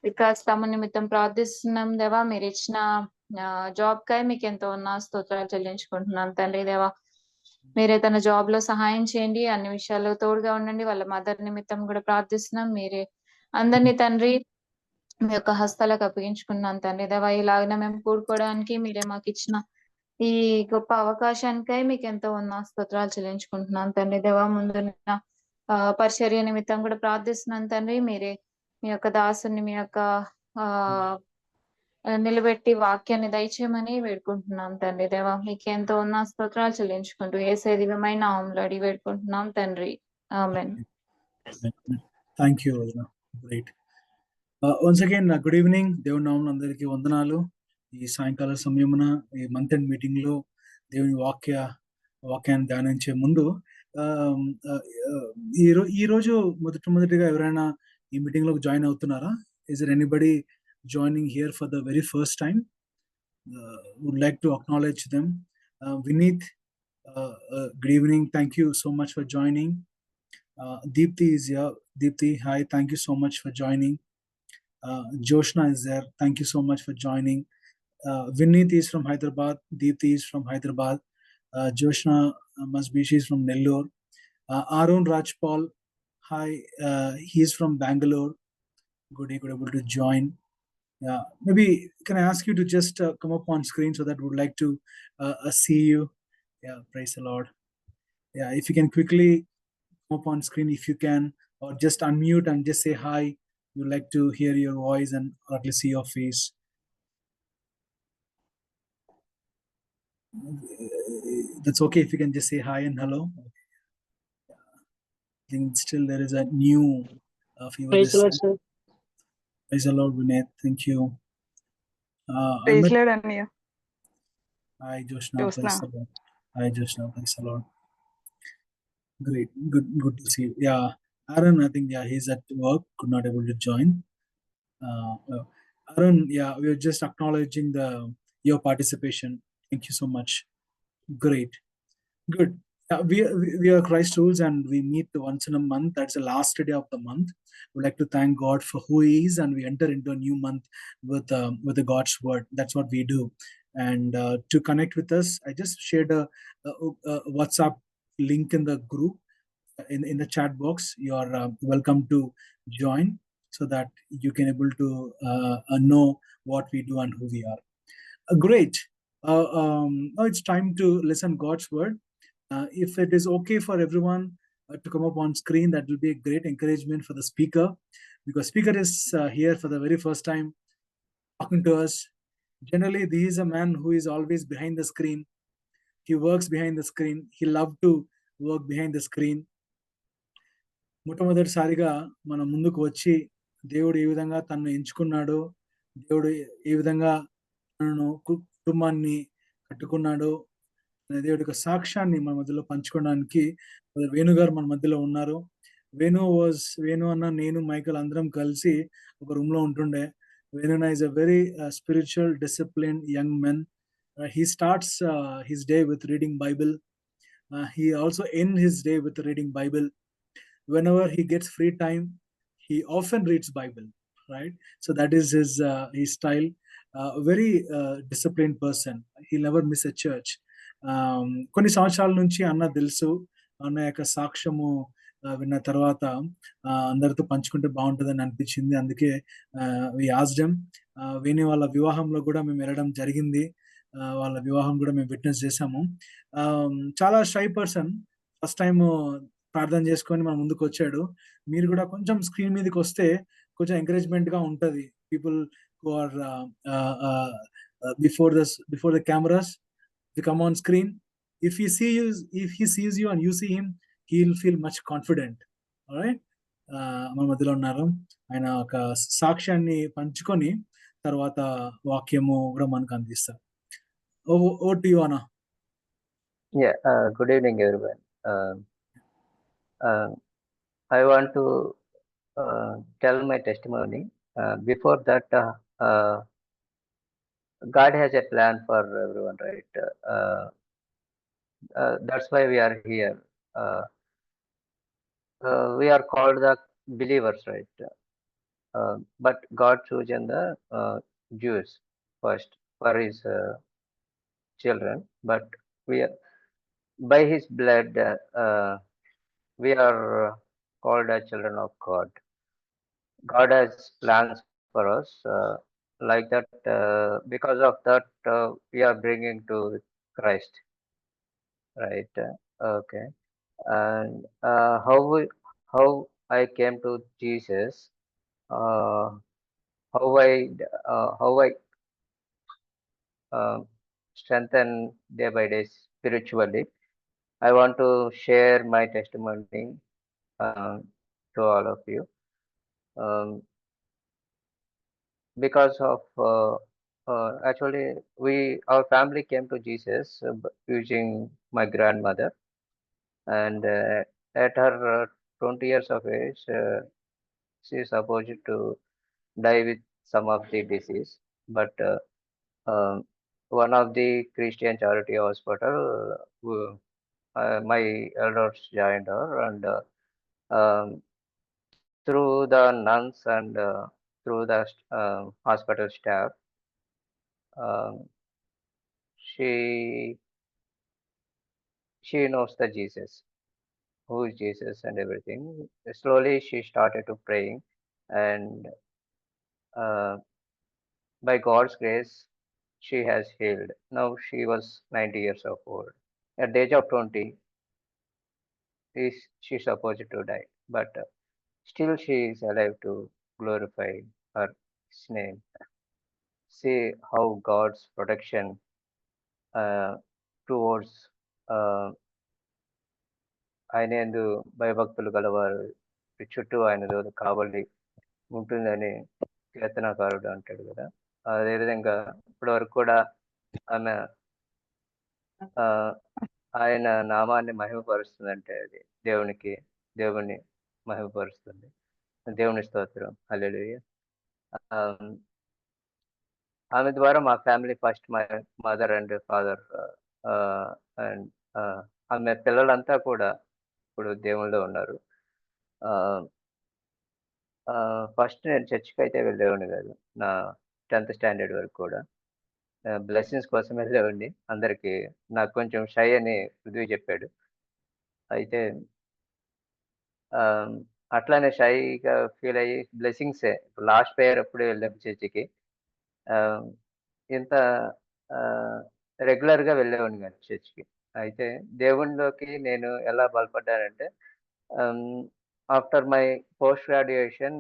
వికాస్ తమ నిమిత్తం ప్రార్థిస్తున్నాం దేవా. మీరు ఇచ్చిన జాబ్ కై మీకు ఎంతో ఉన్న స్తోత్రాలు చెల్లించుకుంటున్నాను తండ్రి దేవా. మీరే తన జాబ్ లో సహాయం చేయండి, అన్ని విషయాల్లో తోడుగా ఉండండి. వాళ్ళ మదర్ నిమిత్తం కూడా ప్రార్థిస్తున్నాం. మీరే అందరినీ తండ్రి మీ యొక్క హస్తాలకు అప్పగించుకున్నాను తండ్రి దేవా. ఇలాగ మేము కూడుకోవడానికి మీరే మాకు ఇచ్చిన ఈ గొప్ప అవకాశానికై మీకు ఎంతో ఉన్న స్తోత్రాలు చెల్లించుకుంటున్నాను తండ్రి దేవా. ముందున్న పరిచర్య నిమిత్తం కూడా ప్రార్థిస్తున్నాను తండ్రి. మీరే మీ యొక్క దాసుని మీ యొక్క నిలబెట్టి వాక్యాన్ని దయచేయమని వేడుకుంటున్నాం తండ్రి దేవా. మీకు ఎంతో ఉన్న స్తోత్రాలు చెల్లించుకుంటూ యేసే దివ్యమైన నామములో అడిగి వేడుకుంటున్నాం తండ్రి. Amen. Thank you. Great. Once again good evening. దేవుని నామమున అందరికీ వందనాలు. ఈ సాయంకాల సమయమున ఈ మంత్ ఎండ్ మీటింగ్ లో దేవుని వాక్యాన్ని ధ్యానించే ముందు ఈ రోజు మొదటిగా ఎవరైనా ఈ మీటింగ్ లోకి జాయిన్ అవుతున్నారా? Is there anybody joining here for the very first time? Would like to acknowledge them. Vineet, good evening. Thank you so much for joining. Deepthi is here. Deepthi, hi. Thank you so much for joining. Joshna is there. Thank you so much for joining. Vineet is from Hyderabad. Deepthi is from Hyderabad. Joshna must be, she's from Nellore. Arun Rajpal, hi. He's from Bangalore. Good able to join. Yeah, maybe can I ask you to just come up on screen so that we would like to see you. Yeah, praise the Lord. Yeah, if you can quickly come up on screen if you can, or just unmute and just say hi. We'd like to hear your voice and or at least see your face. That's okay if you can just say hi and hello. I think still there is a new fever. Praise the Lord, sir. Praise the Lord, Vinay. Thank you. Praise the Lord, Anya. Hi, Joshna. Praise the Lord. Hi, Joshna. Praise the Lord. Great. Good to see you. Yeah. Aaron, I think, yeah, he's at work, could not able to join. Aaron, yeah, we're just acknowledging your participation. Thank you so much. Great. Good. We are Christ Rules and we meet once in a month. That's the last day of the month. We'd like to thank God for who He is, and we enter into a new month with the God's word. That's what we do. And to connect with us, I just shared a WhatsApp link in the group in the chat box. You are welcome to join so that you can able to know what we do and who we are. Great. Now it's time to listen God's word. If it is okay for everyone to come up on screen, that will be a great encouragement for the speaker, because speaker is here for the very first time talking to us. Generally, he is a man who is always behind the screen. He works behind the screen. He loves to work behind the screen. మొట్టమొదటిసారిగా మన ముందుకు వచ్చి దేవుడు ఏ విధంగా తనను ఎంచుకున్నాడో, దేవుడు ఏ విధంగా తనను కుటుంబాన్ని కట్టుకున్నాడో, దేవుడి యొక్క సాక్ష్యాన్ని మన మధ్యలో పంచుకోవడానికి వేణు గారు మన మధ్యలో ఉన్నారు. వేణు అన్న, నేను, మైకల్ అందరం కలిసి ఒక రూమ్ లో ఉంటుండే. Venu is a very spiritual, disciplined young man. He starts his day with reading Bible. He also ends his day with reading Bible. Whenever he gets free time, he often reads Bible, right? So that is his style. Very disciplined person. He'll never miss a church. కొన్ని సంవత్సరాల నుంచి అన్న తెలుసు. అన్న యొక్క సాక్ష్యము విన్న తర్వాత అందరితో పంచుకుంటే బాగుంటుందని అనిపించింది. అందుకే వి ఆస్క్డ్ హిమ్. వేణి వాళ్ళ వివాహంలో కూడా మేము వెళ్ళడం జరిగింది. వాళ్ళ వివాహం కూడా మేము విట్నెస్ చేసాము. చాలా షై పర్సన్. ఫస్ట్ టైం ప్రార్థన చేసుకొని మన ముందుకు వచ్చాడు. మీరు కూడా కొంచెం స్క్రీన్ మీదకి వస్తే కొంచెం ఎంకరేజ్మెంట్ గా ఉంటది. People who are before the cameras, to come on screen. If he sees you and you see him, he'll feel much confident. All right. మన మధ్యలో ఉన్నారు. ఆయన ఒక సాక్ష్యాన్ని పంచుకొని తర్వాత వాక్యము కూడా మనకు అందిస్తారు. ఓ టు యు అన్న. Yeah, good evening, everyone. Uh, I want to tell my testimony. Before that, God has a plan for everyone, right? That's why we are here. We are called the believers, right? But God chosen the Jews first for His children. But we, by His blood, we are called as children of God. God has plans for us. Like that, because of that, we are bringing to Christ, right? Okay. And how I came to Jesus, uh, how I uh, strengthen day by day spiritually. I want to share my testimony to all of you. Because of actually our family came to Jesus using my grandmother, and at her 20 years of age, she is supposed to die with some of the disease, but one of the Christian charity hospital, my elders joined her, and through the nuns and through the hospital staff, um, she she knows the Jesus, who is Jesus and everything. Slowly she started to praying, and uh, by God's grace, she has healed. Now she was 90 years of old. At the age of 20, she's supposed to die, but still she is alive to glorify her His name. See how God's protection uh, towards uh, ఆయన యందు భయభక్తులు గలవారు చుట్టూ ఆయన కావలి ఉంటుందని కీర్తనాకారుడు అంటాడు కదా. అదేవిధంగా ఇప్పటి వరకు కూడా ఆమె ఆయన నామాన్ని మహిమపరుస్తుందంటే అది దేవుని మహిమపరుస్తుంది. దేవుని స్తోత్రం, హల్లెలూయా. ఆమె ద్వారా మా family first my mother and father and ఆమె పిల్లలంతా కూడా ఇప్పుడు దేవుళ్ళో ఉన్నారు. ఫస్ట్ నేను చర్చికి అయితే వెళ్ళేవాడిని కాదు, నా 10th స్టాండర్డ్ వరకు కూడా. బ్లెస్సింగ్స్ కోసం వెళ్ళేవాడిని. అందరికీ నాకు కొంచెం షై అని పృథ్వీ చెప్పాడు. అయితే అట్లానే షైగా ఫీల్ అయ్యి బ్లెస్సింగ్సే లాస్ట్ ప్రేయర్ అప్పుడే వెళ్ళాము చర్చికి. ఇంత రెగ్యులర్గా వెళ్ళేవాడిని కాదు చర్చికి. అయితే దేవునిలోకి నేను ఎలా బలపడ్డానంటే, after my post graduation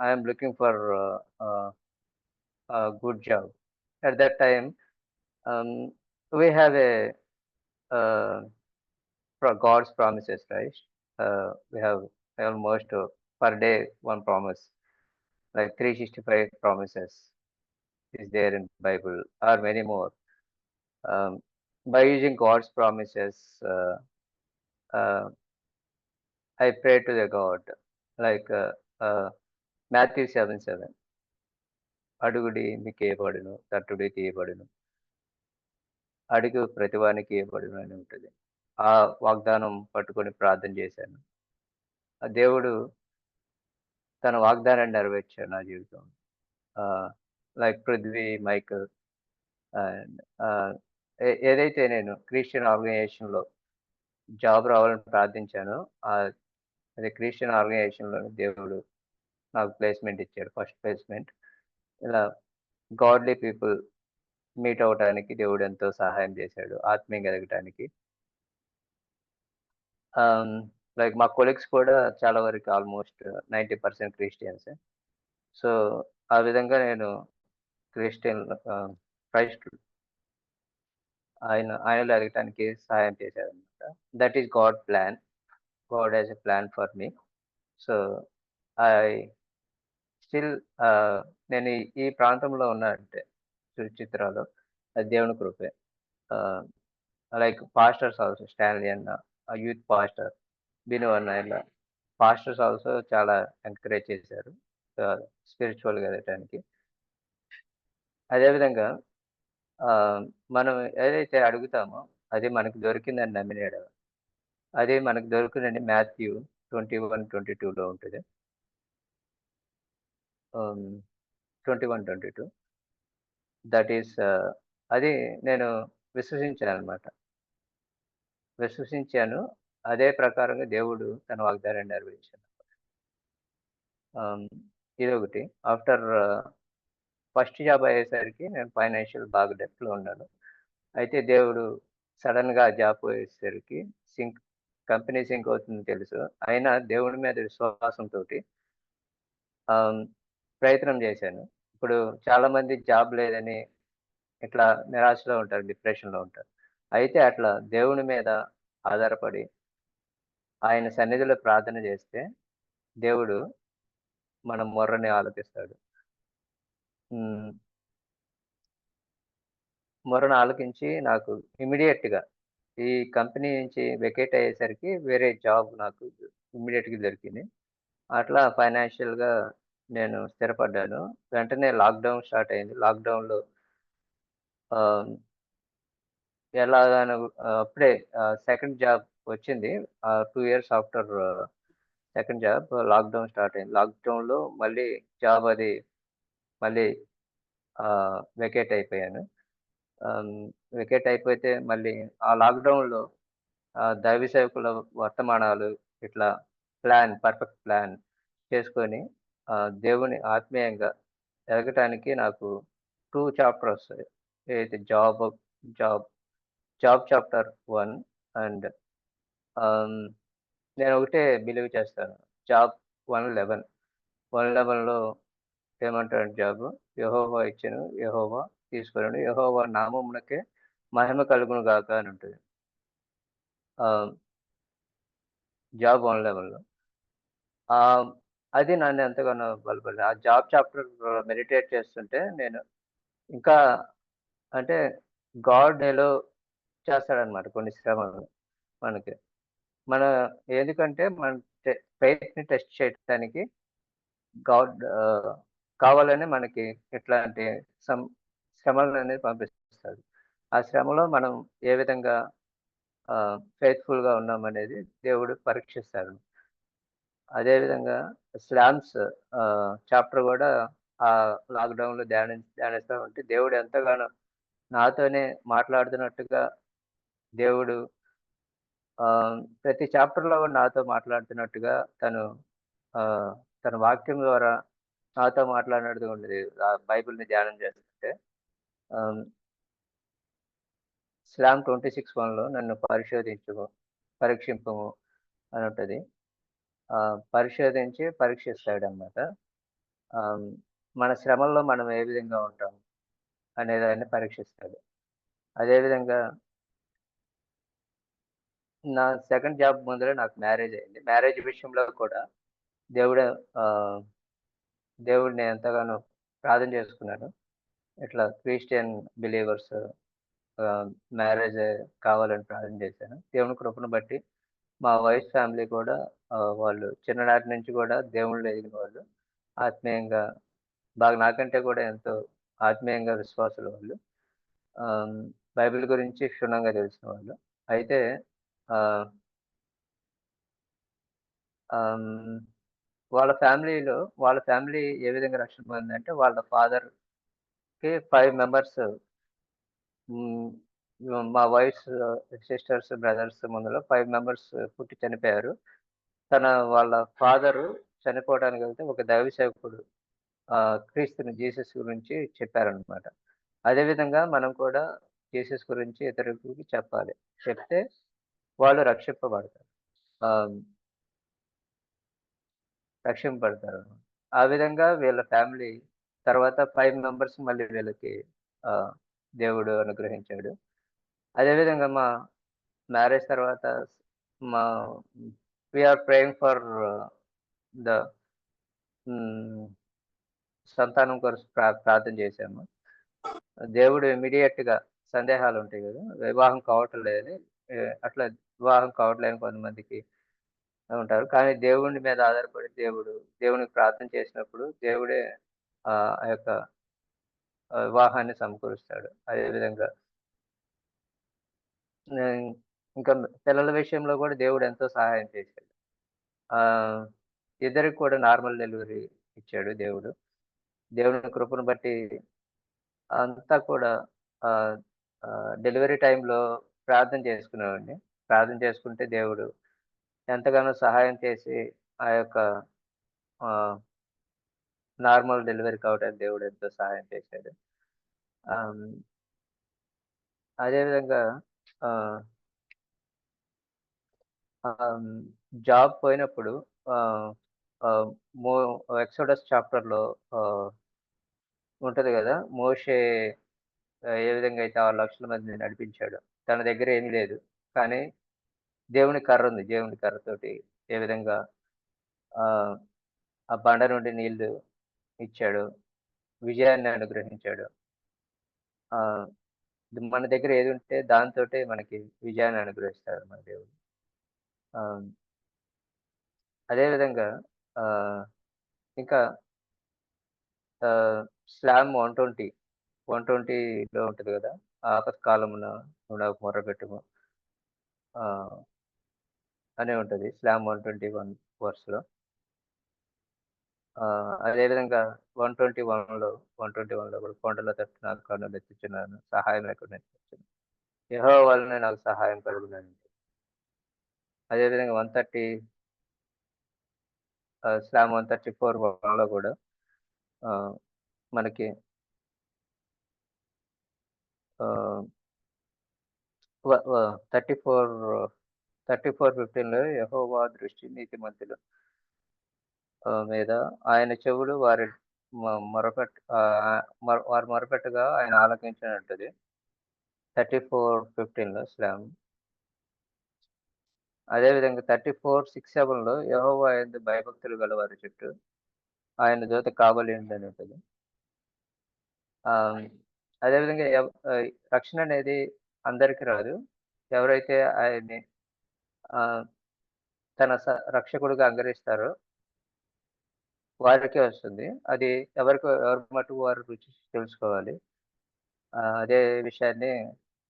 I'm looking for good job. At that time, we have God's promises, right? We have almost per day one promise, like 365 promises is there in Bible, or many more. By using God's promises, I pray to the God, like Matthew 7:7. అడుగుడి మీకు ఇవ్వబడును, తట్టుడి తీయబడును, అడుగు ప్రతివానికి ఇవ్వబడును అని ఉంటుంది. ఆ వాగ్దానం పట్టుకొని ప్రార్థన చేశాను. ఆ దేవుడు తన వాగ్దానాన్ని నెరవేర్చాడు నా జీవితం. లైక్ పృథ్వీ, మైకల్, అండ్ ఏదైతే నేను క్రిస్టియన్ ఆర్గనైజేషన్లో జాబ్ రావాలని ప్రార్థించానో, అదే క్రిస్టియన్ ఆర్గనైజేషన్లో దేవుడు నాకు ప్లేస్మెంట్ ఇచ్చాడు, ఫస్ట్ ప్లేస్మెంట్. ఇలా గాడ్లీ పీపుల్ మీట్ అవడానికి దేవుడు ఎంతో సహాయం చేశాడు, ఆత్మీయంగా ఎదగటానికి. లైక్ మా కొలీగ్స్ కూడా చాలా వరకు ఆల్మోస్ట్ 90% క్రిస్టియన్స్. సో ఆ విధంగా నేను క్రిస్టియన్ క్రైస్ట్ ఆయనలో ఎదగటానికి సహాయం చేశాడు అనమాట. That is God plan. God has a plan for me. So I still నేను ఈ ప్రాంతంలో ఉన్నా అంటే సుచిత్రాలో, అది దేవుని కృపే. లైక్ పాస్టర్స్ ఆల్సో స్టాన్లీ అన్న, యూత్ పాస్టర్ బిను అన్న, ఇలా పాస్టర్స్ ఆల్సో చాలా ఎంకరేజ్ చేశారు స్పిరిచువల్గా ఎదగటానికి. అదేవిధంగా మనం ఏదైతే అడుగుతామో అది మనకు దొరికిందని నమ్మినాడు. అది మనకు దొరికిందండి మాథ్యూ 21:22లో ఉంటుంది. 21:22 దట్ ఈస్ అది నేను విశ్వసించాను. అదే ప్రకారంగా దేవుడు తన వాగ్దానాన్ని నెరవేర్చాడు. ఇదొకటి. ఆఫ్టర్ ఫస్ట్ జాబ్ అయ్యేసరికి నేను ఫైనాన్షియల్ బాగా డెప్త్లో ఉన్నాను. అయితే దేవుడు సడన్గా జాబ్ పోయేసరికి కంపెనీ సింక్ అవుతుందని తెలుసు. అయినా దేవుడి మీద విశ్వాసంతో ప్రయత్నం చేశాను. ఇప్పుడు చాలా మంది జాబ్ లేదని ఇట్లా నిరాశలో ఉంటారు, డిప్రెషన్లో ఉంటారు. అయితే అట్లా దేవుని మీద ఆధారపడి ఆయన సన్నిధిలో ప్రార్థన చేస్తే దేవుడు మన మొర్రని ఆలకిస్తాడు. మొర్రను ఆలకించి నాకు ఇమీడియట్గా ఈ కంపెనీ నుంచి వెకేట్ అయ్యేసరికి వేరే జాబ్ నాకు ఇమీడియట్గా దొరికింది. అట్లా ఫైనాన్షియల్గా నేను స్థిరపడ్డాను. వెంటనే లాక్డౌన్ స్టార్ట్ అయింది. లాక్డౌన్లో ఎలాగనో అప్పుడే సెకండ్ జాబ్ వచ్చింది. 2 years after second job lockdown start అయింది. లాక్డౌన్లో మళ్ళీ జాబ్ అది మళ్ళీ వెకేట్ అయిపోయాను. వెకేట్ అయిపోతే మళ్ళీ ఆ లాక్డౌన్లో దైవ సేవకుల వర్తమానాలు ఇట్లా పర్ఫెక్ట్ ప్లాన్ చేసుకొని దేవుని ఆత్మీయంగా ఎదగటానికి నాకు 2 చాప్టర్స్ వస్తాయి. ఏదైతే జాబ్ చాప్టర్ 1 అండ్ నేను ఒకటే బిలీవ్ చేస్తాను. జాబ్ 1:11లో ఏమంటాడు జాబ్, యెహోవా ఇచ్చెను, యెహోవా తీసుకొనెను, యెహోవా నామమునకే మహిమ కలుగును గాక అని ఉంటుంది. జాబ్ 1:11లో అది నన్ను ఎంతగానో బలపడింది. ఆ జాబ్ చాప్టర్ మెడిటేట్ చేస్తుంటే నేను ఇంకా అంటే గాడ్ ఎలో చేస్తాడనమాట కొన్ని శ్రమలు మనకి. ఎందుకంటే మన ఫెయిత్‌ని టెస్ట్ చేయడానికి గాడ్ కావాలని మనకి ఇట్లాంటి శ్రమలనేది పంపిస్తాడు. ఆ శ్రమలో మనం ఏ విధంగా ఫెయిత్‌ఫుల్‌గా ఉన్నామనేది దేవుడు పరీక్షిస్తాడు. అదేవిధంగా స్లామ్స్ చాప్టర్ కూడా లాక్డౌన్లో ధ్యానిస్తూ ఉంటే దేవుడు ఎంతగానో నాతోనే మాట్లాడుతున్నట్టుగా దేవుడు ప్రతి చాప్టర్లో నాతో మాట్లాడుతున్నట్టుగా తన వాక్యం ద్వారా నాతో మాట్లాడినట్టు ఉండేది. ఆ బైబిల్ని ధ్యానం చేస్తుంటే స్లామ్ 26:1లో నన్ను పరీక్షింపుము అని ఉంటుంది. పరిశోధించి పరీక్షిస్తాడనమాట. మన శ్రమల్లో మనం ఏ విధంగా ఉంటాం అనేదాన్ని పరీక్షిస్తాడు. అదేవిధంగా నా సెకండ్ జాబ్ ముందరే నాకు మ్యారేజ్ అయింది. మ్యారేజ్ విషయంలో కూడా దేవుడిని ఎంతగానో ప్రార్థన చేసుకున్నాను. ఇట్లా క్రిస్టియన్ బిలీవర్స్ మ్యారేజ్ కావాలని ప్రార్థన చేశాను. దేవుని కృపను బట్టి మా వైఫ్ ఫ్యామిలీ కూడా వాళ్ళు చిన్ననాటి నుంచి కూడా దేవుళ్ళు ఎదిగిన వాళ్ళు, ఆత్మీయంగా బాగా నాకంటే కూడా ఎంతో ఆత్మీయంగా విశ్వాసులు వాళ్ళు. బైబిల్ గురించి క్షుణ్ణంగా తెలిసిన వాళ్ళు. అయితే వాళ్ళ ఫ్యామిలీ ఏ విధంగా రక్షణ పొందిందంటే వాళ్ళ ఫాదర్‌కి 5 మెంబర్స్, మా వైఫ్ సిస్టర్స్, బ్రదర్స్ ముందులో 5 మెంబర్స్ పుట్టి చనిపోయారు. వాళ్ళ ఫాదరు చనిపోవడానికి వెళ్తే ఒక దైవ సేవకుడు క్రీస్తుని జీసస్ గురించి చెప్పారనమాట. అదేవిధంగా మనం కూడా జీసస్ గురించి ఇతరులకి చెప్పాలి. చెప్తే వాళ్ళు రక్షింపబడతారు. ఆ విధంగా వీళ్ళ ఫ్యామిలీ తర్వాత 5 మెంబర్స్ మళ్ళీ వీళ్ళకి దేవుడు అనుగ్రహించాడు. అదేవిధంగా మా మ్యారేజ్ తర్వాత వీఆర్ ప్రేయింగ్ ఫర్ ద సంతానం కొరకు ప్రార్థన చేశాము. దేవుడు ఇమీడియట్‌గా సందేహాలు ఉంటాయి కదా, వివాహం కావటం లేదని. అట్లా వివాహం కావట్లేని కొంతమందికి ఉంటారు. కానీ దేవుని మీద ఆధారపడి దేవునికి ప్రార్థన చేసినప్పుడు దేవుడే ఆ యొక్క వివాహాన్ని సమకూరుస్తాడు. అదేవిధంగా ఇంకా పిల్లల విషయంలో కూడా దేవుడు ఎంతో సహాయం చేశాడు. ఇద్దరికి కూడా నార్మల్ డెలివరీ ఇచ్చాడు దేవుడు. దేవుని కృపను బట్టి అంతా కూడా డెలివరీ టైంలో ప్రార్థన చేసుకునేవాడిని. ప్రార్థన చేసుకుంటే దేవుడు ఎంతగానో సహాయం చేసి ఆ యొక్క నార్మల్ డెలివరీ కావడానికి దేవుడు ఎంతో సహాయం చేశాడు. అదేవిధంగా జాబ్ పోయినప్పుడు ఎక్సోడస్ చాప్టర్లో ఉంటది కదా, మోషే ఏ విధంగా అయితే 6 లక్షల మందిని నడిపించాడు. తన దగ్గర ఏమీ లేదు, కానీ దేవుని కర్ర ఉంది. దేవుని కర్రతోటి ఏ విధంగా ఆ బండ నుండి నీళ్లు ఇచ్చాడు, విజయాన్ని అనుగ్రహించాడు. మన దగ్గర ఏది ఉంటే దాంతోటే మనకి విజయాన్ని అనుగ్రహిస్తాడు మన దేవుడు. అదేవిధంగా ఇంకా స్లామ్ 120లో ఉంటుంది కదా, ఆపత్కాలమున నువ్వు నాకు మొర్రపెట్టుము అనే ఉంటుంది స్లామ్ 121 వర్స్లో. అదేవిధంగా 121లో కూడా కొండల తట్టు నాకు కన్నులు ఎత్తుచున్నాను, సహాయం లేకుండా ఎత్తుచున్నాను, యెహోవా వలన నాకు సహాయం కలుగునని. అదేవిధంగా 130 స్లామ్ 134లో కూడా మనకి 34:15లో యెహోవా దృష్టి నీతిమంతుల మీద, ఆయన చెవులు వారి మొరపెట్టగా ఆయన ఆలకించినట్టుంది 34:15లో స్లామ్. అదేవిధంగా 34:6-7లో యెహోవా యందు భయభక్తులు గల వారి చుట్టూ ఆయన దూత కావలి ఉందని ఉంటుంది. అదేవిధంగా రక్షణ అనేది అందరికీ రాదు. ఎవరైతే ఆయన్ని తన రక్షకుడిగా అంగీకరిస్తారో వారికే వస్తుంది. అది ఎవరి మటుకు వారు రుచి తెలుసుకోవాలి. అదే విషయాన్ని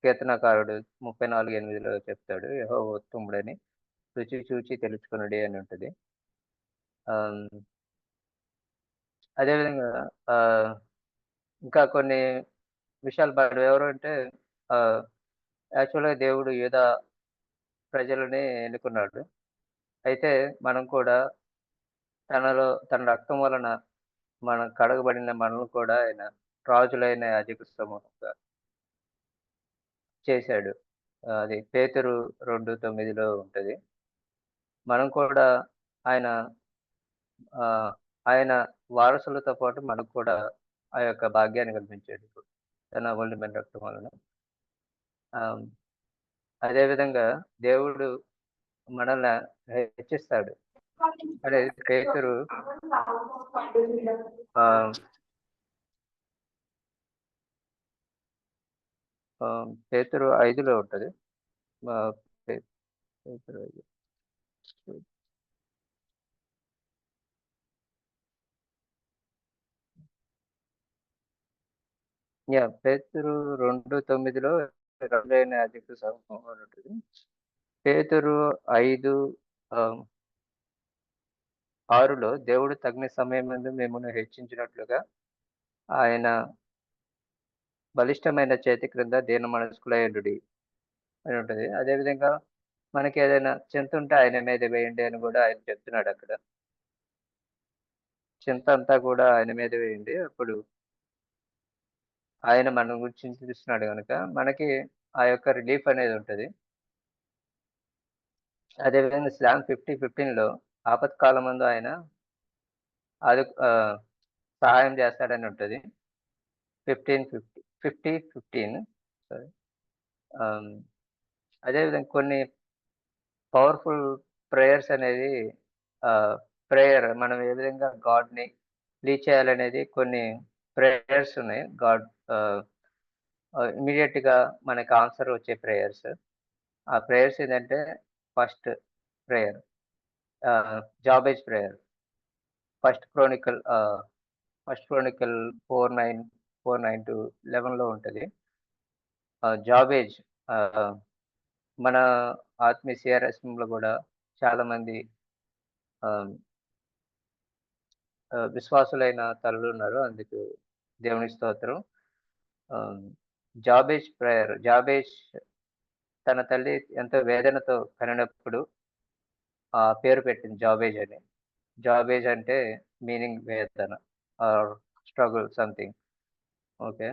కీర్తనకారుడు 34:8లో చెప్తాడు, యెహోవా ఉత్తముడని రుచి చూచి తెలుసుకొనుడి అని ఉంటుంది. అదేవిధంగా ఇంకా కొన్ని విషయాలు ఎవరు అంటే యాక్చువల్గా దేవుడు యూదా ప్రజలని ఎన్నుకున్నాడు. అయితే మనం కూడా తన రక్తం వలన మనం కడగబడిన మనల్ని కూడా ఆయన రాజులైన యాజక సమూహంగా చేశాడు. అది పేతురు 2:9లో ఉంటది. మనం కూడా ఆయన వారసులతో పాటు మనకు కూడా ఆ యొక్క భాగ్యాన్ని కల్పించాడు తన ఒంటిమైన రక్తం వలన. అదేవిధంగా దేవుడు మనల్ని హెచ్చిస్తాడు. అదే పేతురు 5లో ఉంటది. పేతురు 5. పేతురు 2:9లో రాజులైన యాజక సమూహం అని ఉంటుంది. పేతురు 5:6లో దేవుడు తగిన సమయం ముందు మిమ్మల్ని హెచ్చించినట్లుగా ఆయన బలిష్టమైన చేతి క్రింద దీన మనస్కులయుండుడి అని ఉంటుంది. అదేవిధంగా మనకి ఏదైనా చింత ఉంటే ఆయన మీద వేయండి అని కూడా ఆయన చెప్తున్నాడు అక్కడ. చింత అంతా కూడా ఆయన మీద వేయండి, అప్పుడు ఆయన మన గురించి చింతిస్తున్నాడు కనుక మనకి ఆ యొక్క రిలీఫ్ అనేది ఉంటుంది. అదేవిధంగా స్లామ్ 50:15లో ఆపత్కాలం ముందు ఆయన అది సహాయం చేస్తాడని ఉంటుంది. 50:15 సారీ. అదేవిధంగా కొన్ని పవర్ఫుల్ ప్రేయర్స్ అనేది ప్రేయర్ మనం ఏ విధంగా గాడ్ని ప్లీజ్ చేయాలనేది కొన్ని ప్రేయర్స్ ఉన్నాయి. ఇమీడియట్ గా మనకి ఆన్సర్ వచ్చే ప్రేయర్స్. ఆ ప్రేయర్స్ ఏంటంటే first prayer Jabez prayer. First chronicle 4:9-11 ఉంటది. జాబేజ్ మన ఆత్మీయ సిఆర్ఎస్ఎంలో కూడా చాలా మంది విశ్వాసులైన తల్లులు ఉన్నారు. అందుకు దేవుని స్తోత్రం. జాబేజ్ ప్రేయర్. జాబేజ్ తన తల్లి ఎంతో వేదనతో కనినప్పుడు ఆ పేరు పెట్టింది జాబేజ్ అని. జాబేజ్ అంటే మీనింగ్ వేదన ఆర్ స్ట్రగుల్ సంథింగ్. ఓకే.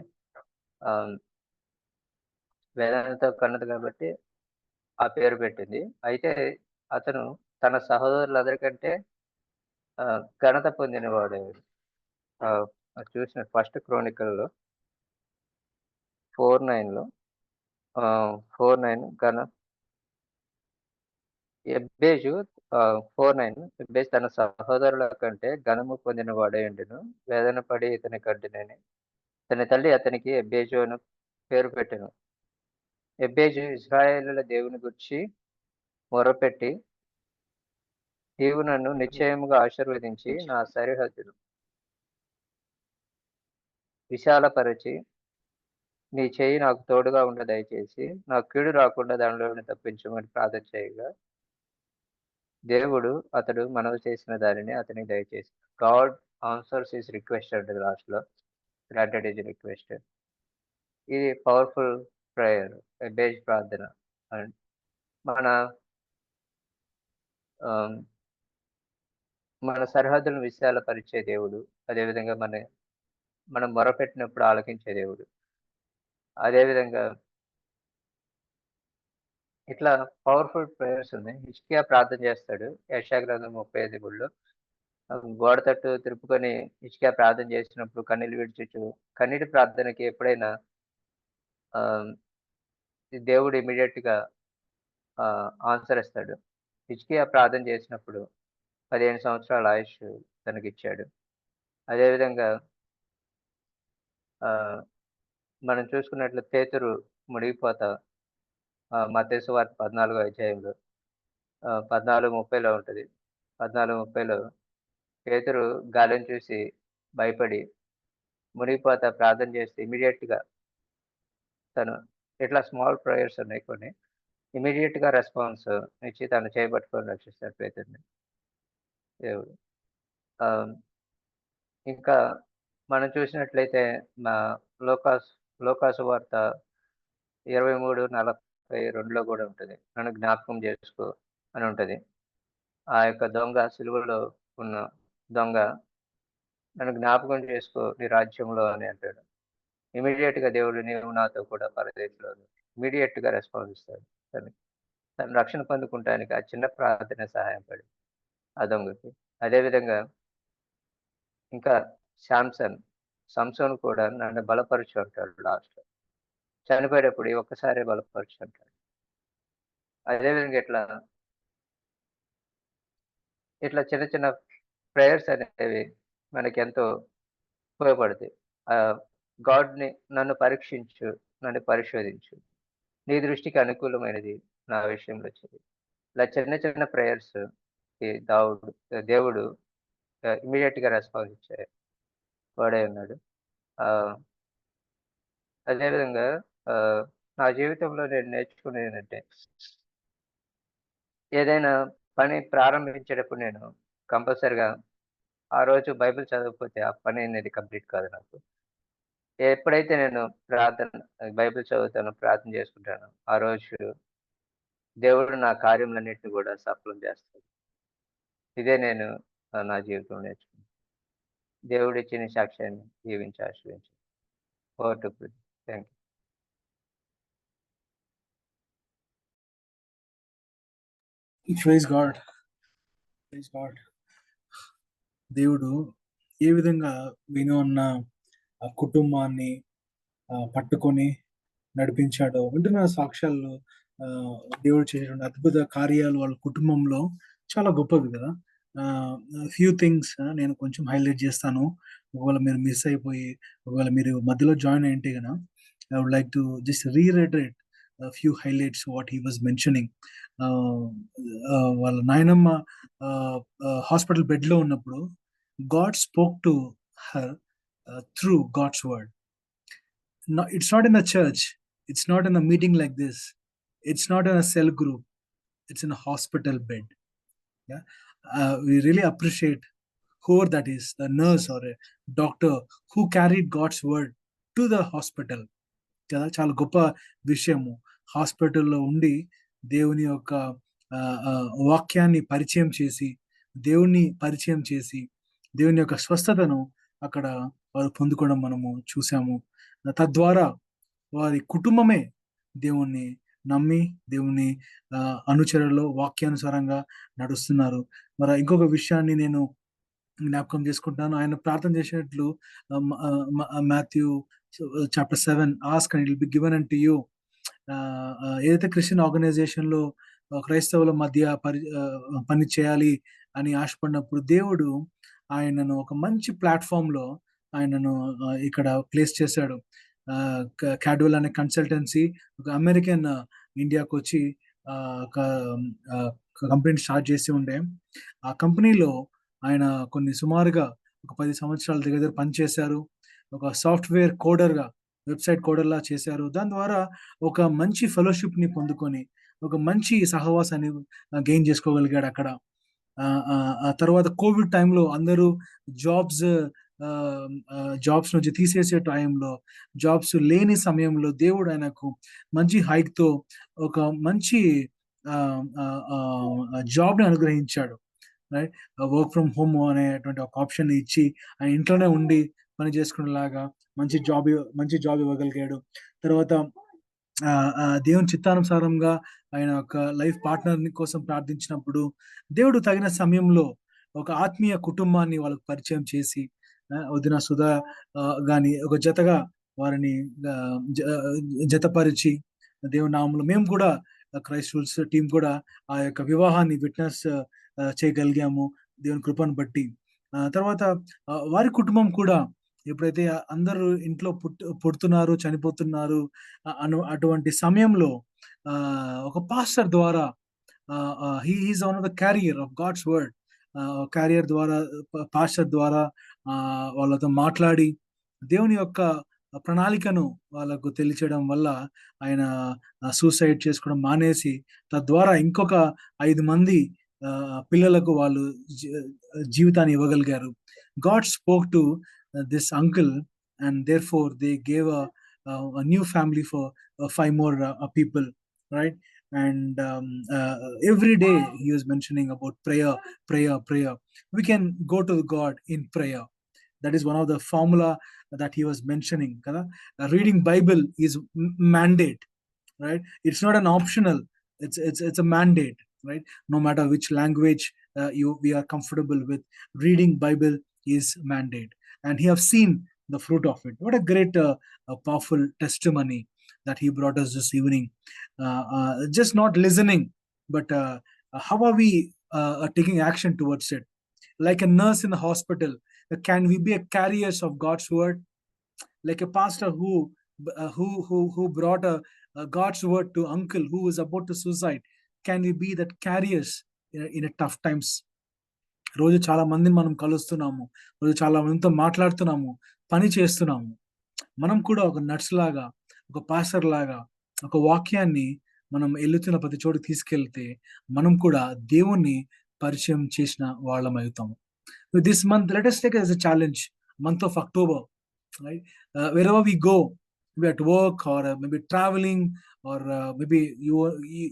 వేదనతో కన్నది కాబట్టి ఆ పేరు పెట్టింది. అయితే అతను తన సహోదరులందరికంటే ఘనత పొందినవాడు. చూసిన ఫస్ట్ క్రోనికల్‌లో 4:9 ఎబ్బేజు 4:9 ఎబ్బేజు తన సహోదరుల కంటే ఘనము పొందిన వాడైయుండెను. వేదన పడి ఇతని కంటినని తన తల్లి అతనికి ఎబ్బేజు అని పేరు పెట్టెను. ఎబ్బేజు ఇశ్రాయేలుల దేవుని గూర్చి మొర్రపెట్టి, నీవు నన్ను నిశ్చయముగా ఆశీర్వదించి నా సరిహద్దును విశాలపరచి నీ చేయి నాకు తోడుగా ఉండ దయచేసి నాకు కీడు రాకుండా దానిలోని తప్పించమని ప్రార్థన చేయగా దేవుడు అతడు మనవి చేసిన దానిని అతనికి దయచేసి గాడ్ ఆన్సర్స్ హిస్ రిక్వెస్ట్ అంటది లాస్ట్లో. Granted is request. ఇది పవర్ఫుల్ ప్రేయర్, ఎబ్బేజ్ ప్రార్థన. అండ్ మన సరిహద్దులను విశాలపరిచే దేవుడు. అదేవిధంగా మనం మొరపెట్టినప్పుడు ఆలకించే దేవుడు. అదేవిధంగా ఇట్లా పవర్ఫుల్ ప్రేయర్స్ ఉన్నాయి. హిజ్కియా ప్రార్థన చేస్తాడు. యెషయా గ్రంథం 35:3లో గోడ తట్టు తిరుపుకొని హిజ్కియా ప్రార్థన చేసినప్పుడు కన్నీళ్ళు విడిచుచు కన్నీటి ప్రార్థనకి ఎప్పుడైనా దేవుడు ఇమీడియట్‌గా ఆన్సర్ ఇస్తాడు. హిజ్కియా ప్రార్థన చేసినప్పుడు 15 సంవత్సరాల ఆయుష్ తనకిచ్చాడు. అదేవిధంగా మనం చూసుకున్నట్లు పేతురు మునిగిపోతా మత్తయి సువార్త 14వ అధ్యాయంలో 14:30లో ఉంటది. 14:30లో పేతురు గాలిని చూసి భయపడి మునిగిపోతా ప్రార్థన చేస్తే ఇమీడియట్‌గా తను ఇట్లా స్మాల్ ప్రేయర్స్ ఉన్నాయి కొన్ని. ఇమీడియట్‌గా రెస్పాన్స్ ఇచ్చి తను చేయబట్టుకొని రక్షిస్తాడు పేతురుని దేవుడు. ఇంకా మనం చూసినట్లయితే లోకాసు వార్త 23:42లో కూడా ఉంటుంది. నన్ను జ్ఞాపకం చేసుకో అని ఉంటది. ఆ యొక్క దొంగ సిలువలో ఉన్న దొంగ నన్ను జ్ఞాపకం చేసుకో నీ రాజ్యంలో అని అంటాడు. ఇమీడియట్‌గా దేవుడు నీవు నాతో కూడా పరదేశంలో ఇమీడియట్‌గా రెస్పాన్స్ ఇస్తాడు. తను రక్షణ పొందుకుంటానికి ఆ చిన్న ప్రార్థన సహాయం పడి ఆ దొంగకి. అదేవిధంగా ఇంకా సంసోన్ కూడా నన్ను బలపరచు అంటాడు లాస్ట్‌లో. చనిపోయేటప్పుడు ఒక్కసారి బలపరచు అంటాడు. అదేవిధంగా ఇట్లా చిన్న చిన్న ప్రేయర్స్ అనేవి మనకి ఎంతో ఉపయోగపడతాయి. గాడ్‌ని నన్ను పరీక్షించు, నన్ను పరిశోధించు, నీ దృష్టికి అనుకూలమైనది నా విషయంలో చెయ్యి. ఇలా చిన్న చిన్న ప్రేయర్స్ దేవుడు ఇమీడియట్‌గా రెస్పాన్స్ ఇచ్చే వాడే ఉన్నాడు. అదేవిధంగా నా జీవితంలో నేను నేర్చుకునేది ఏంటంటే ఏదైనా పని ప్రారంభించేటప్పుడు నేను కంపల్సరిగా ఆ రోజు బైబిల్ చదవకపోతే ఆ పని అనేది కంప్లీట్ కాదు నాకు. ఎప్పుడైతే నేను బైబిల్ చదువుతానో, ప్రార్థన చేసుకుంటానో ఆ రోజు దేవుడు నా కార్యములన్నిటిని కూడా సఫలం చేస్తాడు. ఇదే నేను నా జీవితంలో నేర్చుకున్నాను. దేవుడు ఇచ్చిన సాక్ష్యాన్ని దీవించి ఆశీర్వదించు. Over to Preethi. Thank you. Praise God. Praise God. దేవుడు ఏ విధంగా విను అన్న ఆ కుటుంబాన్ని పట్టుకొని నడిపించాడో వింటున్న సాక్ష్యాలు, దేవుడు చేసినటువంటి అద్భుత కార్యాలు వాళ్ళ కుటుంబంలో చాలా గొప్పవి కదా. ఫ్యూ థింగ్స్ నేను కొంచెం హైలైట్ చేస్తాను. ఒకవేళ మీరు మిస్ అయిపోయి ఒకవేళ మీరు మధ్యలో జాయిన్ అయింటే కదా I would like to just reiterate a few highlights what he was mentioning. వాళ్ళ నాయనమ్మ హాస్పిటల్ బెడ్లో ఉన్నప్పుడు God spoke to her through God's word. No, it's not in a church, it's not in a meeting like this, it's not in a cell group, it's in a hospital bed. Yeah, we really appreciate whoever that is, the nurse or a doctor who carried God's word to the hospital. కదా చాలా గొప్ప విషయము. హాస్పిటల్లో ఉండి దేవుని యొక్క వాక్యాన్ని పరిచయం చేసి దేవుని యొక్క స్వస్థతను అక్కడ వారు పొందుకోవడం మనము చూసాము. తద్వారా వారి కుటుంబమే దేవుణ్ణి నమ్మి దేవుని అనుచరులో వాక్యానుసారంగా నడుస్తున్నారు. మరి ఇంకొక విషయాన్ని నేను జ్ఞాపకం చేసుకుంటాను. ఆయన ప్రార్థన చేసినట్లు Matthew chapter 7, ask and it will be given unto you. ఏదైతే క్రిస్టియన్ ఆర్గనైజేషన్ లో క్రైస్తవుల మధ్య పని చేయాలి అని ఆశపడినప్పుడు దేవుడు ఆయనను ఒక మంచి ప్లాట్ఫామ్ లో ఆయనను ఇక్కడ ప్లేస్ చేశాడు. క్యాడ్వెల్ అనే కన్సల్టెన్సీ ఒక అమెరికన్ ఇండియాకు వచ్చి ఒక కంపెనీ స్టార్ట్ చేసి ఉండే. ఆ కంపెనీలో ఆయన సుమారుగా ఒక 10 సంవత్సరాల దగ్గర పనిచేశారు. ఒక సాఫ్ట్వేర్ కోడర్గా, వెబ్సైట్ కోడర్లా చేశారు. దాని ద్వారా ఒక మంచి ఫెలోషిప్ ని పొందుకొని ఒక మంచి సహవాసాన్ని గెయిన్ చేసుకోగలిగాడు అక్కడ. ఆ తర్వాత కోవిడ్ టైంలో అందరూ జాబ్స్ నుంచి తీసేసే టైంలో, జాబ్స్ లేని సమయంలో దేవుడు ఆయనకు మంచి హైక్ తో ఒక మంచి జాబ్ ని అనుగ్రహించాడు. రైట్, వర్క్ ఫ్రమ్ హోమ్ అనేటువంటి ఒక ఆప్షన్ ఇచ్చి ఆయన ఇంట్లోనే ఉండి పని చేసుకునేలాగా మంచి జాబ్ ఇవ్వగలిగాడు. తర్వాత దేవుని చిత్తానుసారంగా ఆయన ఒక లైఫ్ పార్ట్నర్ కోసం ప్రార్థించినప్పుడు దేవుడు తగిన సమయంలో ఒక ఆత్మీయ కుటుంబాన్ని వాళ్ళకు పరిచయం చేసి, వదిన సుధా గాని ఒక జతగా వారిని జతపరిచి దేవుని నామములో మేము కూడా క్రైస్తవుల్స్ టీం కూడా ఆ యొక్క వివాహాన్ని విట్నెస్ చేయగలిగాము దేవుని కృపను బట్టి. తర్వాత వారి కుటుంబం కూడా ఎప్పుడైతే అందరూ ఇంట్లో పుడుతున్నారు, చనిపోతున్నారు అటువంటి సమయంలో ఒక పాస్టర్ ద్వారా he is one of the carrier of God's word, carrier ద్వారా పాస్టర్ ద్వారా వాళ్ళతో మాట్లాడి దేవుని యొక్క ప్రణాళికను వాళ్ళకు తెలియచేయడం వల్ల ఆయన సూసైడ్ చేసుకోవడం మానేసి తద్వారా ఇంకొక 5 మంది పిల్లలకు వాళ్ళు జీవితాన్ని ఇవ్వగలిగారు. God spoke to this uncle and therefore they gave a new family for 5 more people, right? And every day he was mentioning about prayer. We can go to God in prayer. That is one of the formula that he was mentioning. Reading Bible is mandate, right? It's not an optional, it's a mandate, right? No matter which language we are comfortable with, reading Bible is mandate, and he have seen the fruit of it. What a great powerful testimony that he brought us this evening. Just not listening, but how are we taking action towards it? Like a nurse in the hospital, can we be a carriers of God's word? Like a pastor who brought a God's word to uncle who was about to suicide, can we be that carriers in a tough times? రోజు చాలా మందిని మనం కలుస్తున్నాము, రోజు చాలా మందితో మాట్లాడుతున్నాము, పని చేస్తున్నాము. మనం కూడా ఒక నర్స్ లాగా, ఒక పాస్టర్ లాగా ఒక వాక్యాన్ని మనం ఎల్లుతున్న ప్రతి చోటు తీసుకెళ్తే మనం కూడా దేవుణ్ణి పరిచయం చేసిన వాళ్ళం అవుతాము. This month, let us take it as a challenge, month of October, right? Wherever we go, maybe at work or maybe traveling, or maybe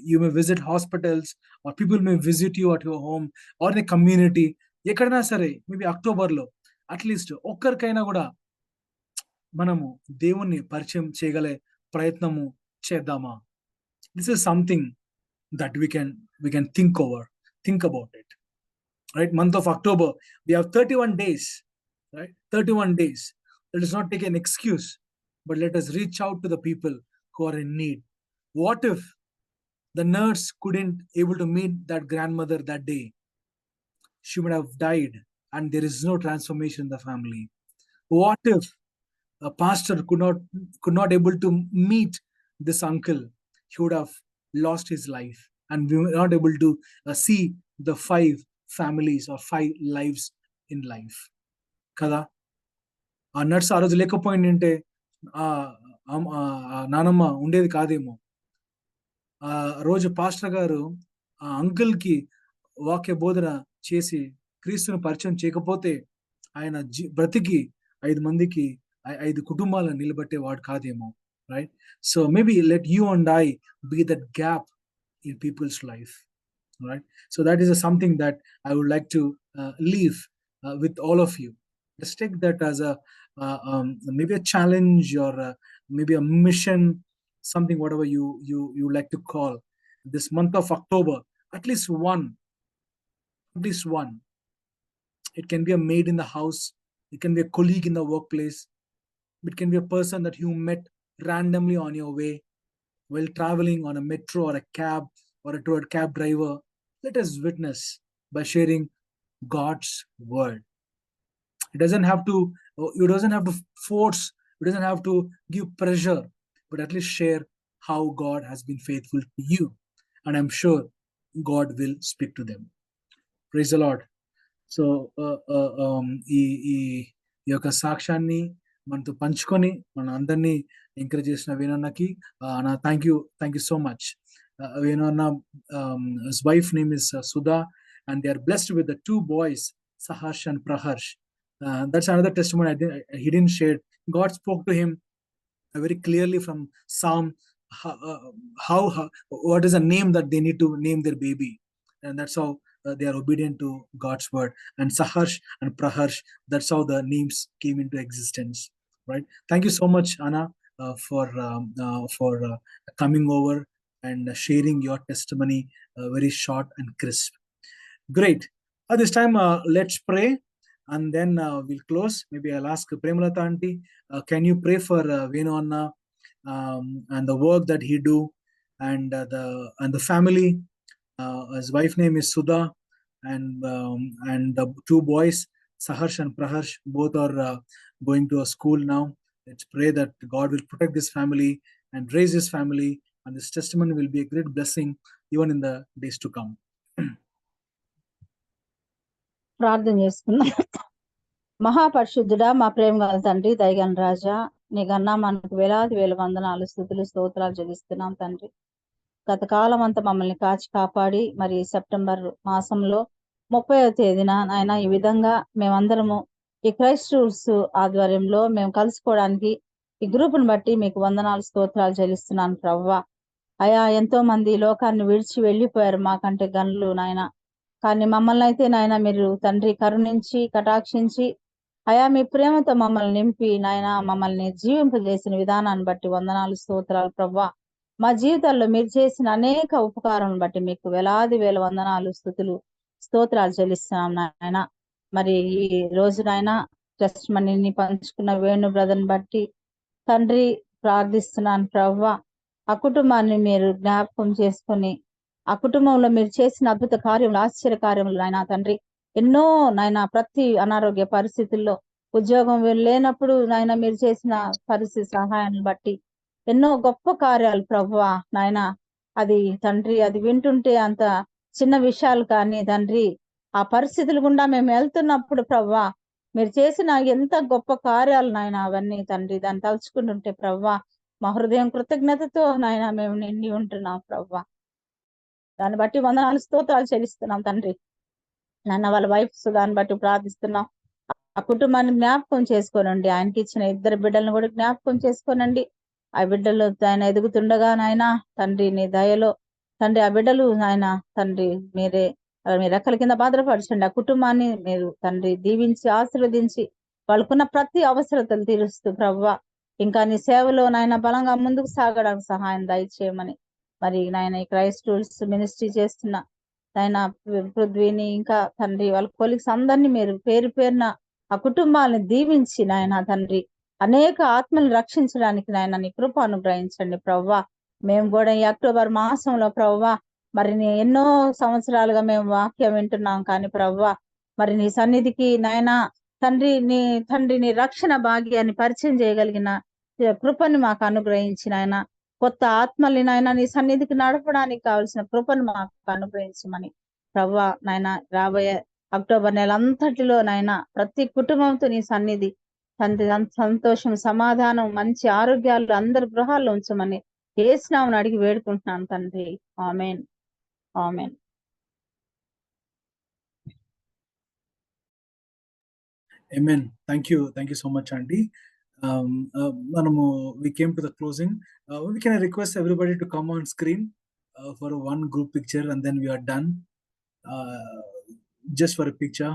you may visit hospitals, or people may visit you at your home or in a community. ఎక్కడైనా సరే మేబీ అక్టోబర్లో అట్లీస్ట్ ఒక్కరికైనా కూడా మనము దేవుణ్ణి పరిచయం చేయగలే ప్రయత్నము చేద్దామా? This is something that we can think about it. Right, month of October, we have 31 days, right? 31 days. Let us not take an excuse, but let us reach out to the people who are in need. What if the nurse couldn't able to meet that grandmother that day? She would have died and there is no transformation in the family. What if a pastor could not able to meet this uncle, he would have lost his life, and we were not able to see the 5 families or 5 lives in life. కదా ఆ నర్స్ ఆ రోజు లేకపోయిందంటే నానమ్మ ఉండేది కాదేమో. ఆ రోజు పాస్టర్ గారు ఆ అంకుల్ కి వాక్య బోధన చేసి క్రీస్తుని పరిచయం చేయకపోతే ఆయన బ్రతికి 5 మందికి 5 కుటుంబాలను నిలబెట్టేవాడు కాదేమో, right? So maybe let you and I be that gap in people's life, right? So that is something that I would like to leave with all of you. Let's take that as a maybe a challenge or maybe a mission, something whatever you like to call this month of October. At least one. It can be a maid in the house, it can be a colleague in the workplace, it can be a person that you met randomly on your way while traveling on a metro or a cab or a cab driver. Let us witness by sharing God's word. It doesn't have to force, it doesn't have to give pressure, but at least share how God has been faithful to you, and I'm sure God will speak to them. Praise the Lord. So ఈ యొక్క సాక్ష్యాన్ని మనతో పంచుకొని మన అందరినీ ఎంకరేజ్ చేసిన వేణన్నకి నా thank you so much. Venanna, his wife name is Sudha, and they are blessed with the 2 boys, Saharsh and Praharsh. That's another testimony he didn't share. God spoke to him very clearly from Psalm, what is a name that they need to name their baby, and that's how they are obedient to God's word. And Saharsh and Praharsh, that's how the names came into existence, right? Thank you so much, Anna, for coming over and sharing your testimony, very short and crisp. Great. At this time, let's pray, and then we'll close. Maybe I'll ask Premalata aunty, can you pray for Venu Anna and the work that he do, and the family. His wife name is Sudha, and the 2 boys, Saharsh and Praharsh, both are going to a school now. Let's pray that God will protect this family and raise this family, and this testimony will be a great blessing even in the days to come. ప్రార్థన చేసుకున్నా. మహాపరిశుద్ధుడా, మా ప్రేమ గల తండ్రి, దయగల రాజా, నీకన్నా మనకు వేలాది వేల వందనాలు, స్తుతులు, స్తోత్రాలు చెల్లిస్తున్నాం తండ్రి. గత కాలం అంతా మమ్మల్ని కాచి కాపాడి మరి సెప్టెంబర్ మాసంలో 30వ తేదీన నాయన ఈ విధంగా మేమందరము ఈ క్రైస్ట్ రూల్స్ ఆధ్వర్యంలో మేము కలుసుకోవడానికి ఈ గ్రూపును బట్టి మీకు వందనాలు, స్తోత్రాలు చెల్లిస్తున్నాను ప్రభువా. అయా, ఎంతో మంది లోకాన్ని విడిచి వెళ్ళిపోయారు మాకంటే గనులు నాయన, కానీ మమ్మల్ని అయితే నాయన మీరు తండ్రి కరుణించి కటాక్షించి అయా మీ ప్రేమతో మమ్మల్ని నింపి నాయన మమ్మల్ని జీవింపజేసిన విధానాన్ని బట్టి వందనాలు, స్తోత్రాలు ప్రభువా. మా జీవితాల్లో మీరు చేసిన అనేక ఉపకారాలను బట్టి మీకు వేలాది వేల వందనాలు, స్తుతులు, స్తోత్రాలు చెల్లిస్తున్నాం నాయన. మరి ఈ రోజు నాయన టెస్ట్ మనీని పంచుకున్న వేణు బ్రదర్ని బట్టి తండ్రి ప్రార్థిస్తున్నాను ప్రభువా. ఆ కుటుంబాన్ని మీరు జ్ఞాపకం చేసుకొని ఆ కుటుంబంలో మీరు చేసిన అద్భుత కార్యములు, ఆశ్చర్య కార్యములు నాయన తండ్రి, ఎన్నో నాయన ప్రతి అనారోగ్య పరిస్థితుల్లో ఉద్యోగం లేనప్పుడు నాయన మీరు చేసిన పరిస్థితి సహాయాన్ని బట్టి ఎన్నో గొప్ప కార్యాలు ప్రభువా నాయన. అది తండ్రి అది వింటుంటే అంత చిన్న విషయాలు కానీ తండ్రి, ఆ పరిస్థితులు గుండా మేము వెళ్తున్నప్పుడు ప్రభువా మీరు చేసిన ఎంత గొప్ప కార్యాలు నాయన, అవన్నీ తండ్రి దాన్ని తలుచుకుంటుంటే ప్రభువా మా హృదయం కృతజ్ఞతతో నాయన మేము నిండి ఉంటున్నాం ప్రభువా. దాన్ని బట్టి వందనాలు, స్తోత్రాలు చెల్లిస్తున్నాం తండ్రి. నాన్న వాళ్ళ వైఫ్స్ దాన్ని బట్టి ప్రార్థిస్తున్నాం. ఆ కుటుంబాన్ని జ్ఞాపకం చేసుకోనండి, ఆయనకి ఇచ్చిన 2 బిడ్డలను కూడా జ్ఞాపకం చేసుకోనండి. ఆ బిడ్డలు ఆయన ఎదుగుతుండగా నాయన తండ్రి నీ దయలో తండ్రి ఆ బిడ్డలు నాయన తండ్రి మీరే మీ రెక్కల కింద భద్రపరచండి. ఆ కుటుంబాన్ని మీరు తండ్రి దీవించి ఆశీర్వదించి వాళ్ళకున్న ప్రతి అవసరతలు తీరుస్తూ ప్రభువా ఇంకా నీ సేవలో నాయన బలంగా ముందుకు సాగడానికి సహాయం దయచేయమని మరి నాయన ఈ క్రైస్ట్ రూల్స్ మినిస్ట్రీ చేస్తున్న నాయన పృథ్వీని ఇంకా తండ్రి వాళ్ళ కొలీగ్స్ అందరినీ మీరు పేరు పేరున ఆ కుటుంబాలను దీవించి నాయన తండ్రి అనేక ఆత్మలు రక్షించడానికి నాయన నీ కృప అనుగ్రహించండి ప్రభువా. మేము కూడా ఈ అక్టోబర్ మాసంలో ప్రభువా మరి ఎన్నో సంవత్సరాలుగా మేము వాక్యం వింటున్నాం కానీ ప్రభువా మరి నీ సన్నిధికి నాయన తండ్రిని రక్షణ భాగ్యాన్ని పరిచయం చేయగలిగిన కృపను మాకు అనుగ్రహించిన ఆయన కొత్త ఆత్మల్ని నాయన నీ సన్నిధికి నడపడానికి కావలసిన కృపను మాకు అనుగ్రహించమని ప్రభువా నాయన రాబోయే అక్టోబర్ నెల అంతటిలో నాయన ప్రతి కుటుంబంతో నీ సన్నిధి సంతోషం సమాధానం మంచి ఆరోగ్యాలు అందరి గృహాల్లో ఉంచమని యేసునామమున అడిగి వేడుకుంటున్నాను తండ్రి ఆమేన్ ఆమేన్ Amen. Thank you so much, Andy. We came to the closing. Can I request everybody to come on screen for one group picture, and then we are done. Just for a picture,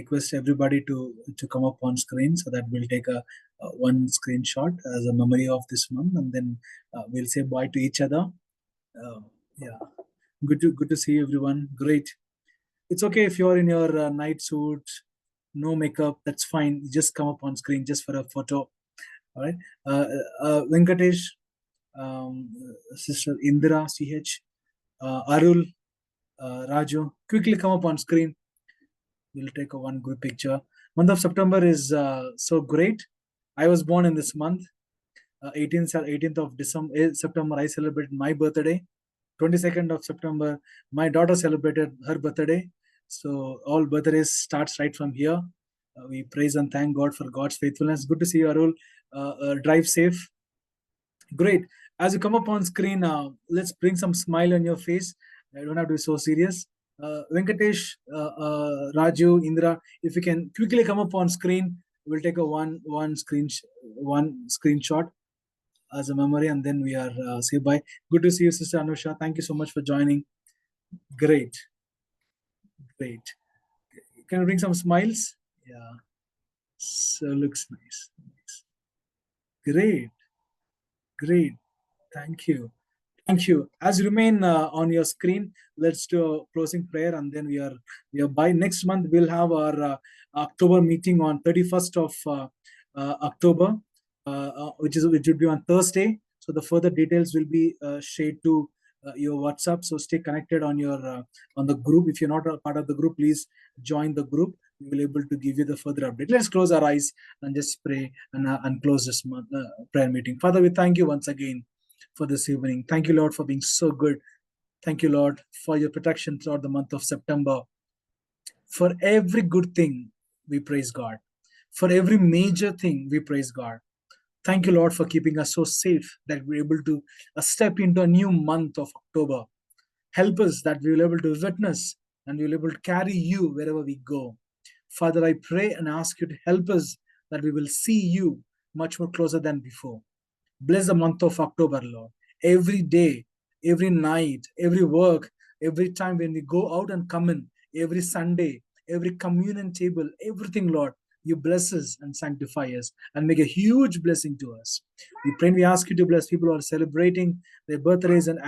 request everybody to come up on screen so that we'll take a one screenshot as a memory of this month, and then we'll say bye to each other. Yeah, good to see everyone. Great. It's okay if you're in your night suit, no makeup, that's fine. You just come up on screen just for a photo. All right. Venkatesh, Sister Indira CH, Arul, Raju, quickly come up on screen. We'll take a one group picture. Month of September is so great. I was born in this month. 18th of September, I celebrated my birthday. 22nd of September, my daughter celebrated her birthday. So all birthdays starts right from here. We praise and thank God for God's faithfulness. Good to see you, Arul. Drive safe. Great. As you come up on screen, let's bring some smile on your face. I don't have to be so serious. Venkatesh, Raju, Indra, if you can quickly come up on screen, we'll take a one screenshot as a memory, and then we are say bye. Good to see you, Sister Anusha. Thank you so much for joining. Great. Can you bring some smiles? Yeah. So looks nice. Great. Thank you. As you remain on your screen, let's do a closing prayer, and then we are by next month we'll have our October meeting on 31st of October, which will be on Thursday. So the further details will be shared to your WhatsApp. So stay connected on your on the group. If you're not a part of the group, please join the group. We will be able to give you the further update. Let's close our eyes and just pray and close this prayer meeting. Father, we thank you once again for this evening. Thank you, Lord, for being so good. Thank you, Lord, for your protection throughout the month of September. For every good thing, we praise God. For every major thing, we praise God. Thank you, Lord, for keeping us so safe that we're able to step into a new month of October. Help us that we will be able to witness and we will be able to carry you wherever we go. Father, I pray and ask you to help us that we will see you much more closer than before. Bless the month of October, Lord. Every day, every night, every work, every time when we go out and come in, every Sunday, every communion table, everything, Lord, you bless us and sanctify us and make a huge blessing to us. We pray and we ask you to bless people who are celebrating their birthdays and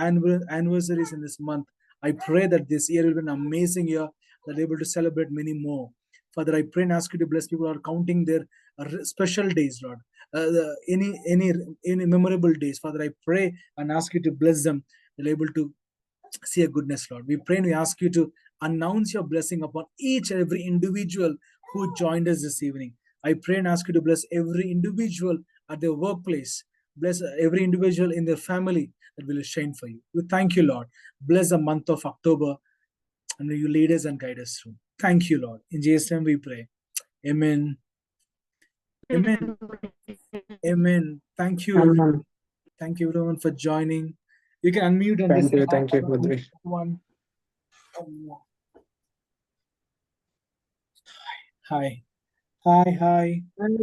anniversaries in this month. I pray that this year will be an amazing year, that they're able to celebrate many more. Father, I pray and ask you to bless people who are counting their special days, Lord. Any memorable days. Father, I pray and ask you to bless them. They're able to see a goodness, Lord. We pray and we ask you to announce your blessing upon each and every individual who joined us this evening. I pray and ask you to bless every individual at their workplace. Bless every individual in their family that will shine for you. We thank you, Lord. Bless the month of October, and may you lead us and guide us through. Thank you, Lord. In Jesus' name we pray. Amen. Thank you. Thank you, everyone, for joining. You can unmute and Thank you, Badri. Hi.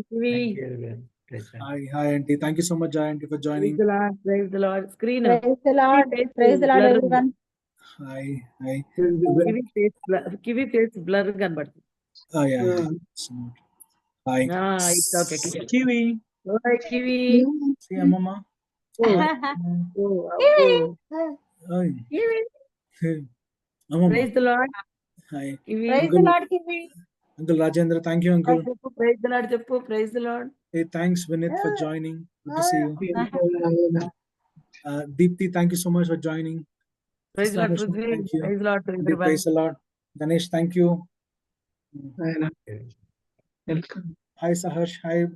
Kiwi. Hi, Auntie. Thank you so much, Auntie, for joining. Praise the Lord. Screen. praise the Lord everyone. Hi. Kiwi face blur కనబడుతుంది. Oh yeah. Hi. It's okay. Kiwi. Hi, Kiwi. See you, Mama. Kiwi. Mama. Praise the Lord. Hi. Kiwi. Praise the Lord, Kiwi. Uncle Rajendra, thank you, Uncle. Praise the Lord. Cheppu. Praise the Lord. Hey, thanks, Vinith, for joining. Good to see you. Deepthi, thank you so much for joining. Praise the Lord. Thank you. Praise the Lord. Praise the Lord. Ganesh, thank you. Welcome. Hi Saharsh. Hi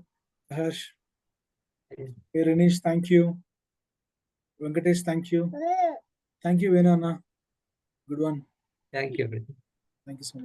Harsh. Hey Renish, thank you. Venkatesh, thank you. Thank you, Venana. Good one. Thank you. Thank you so much.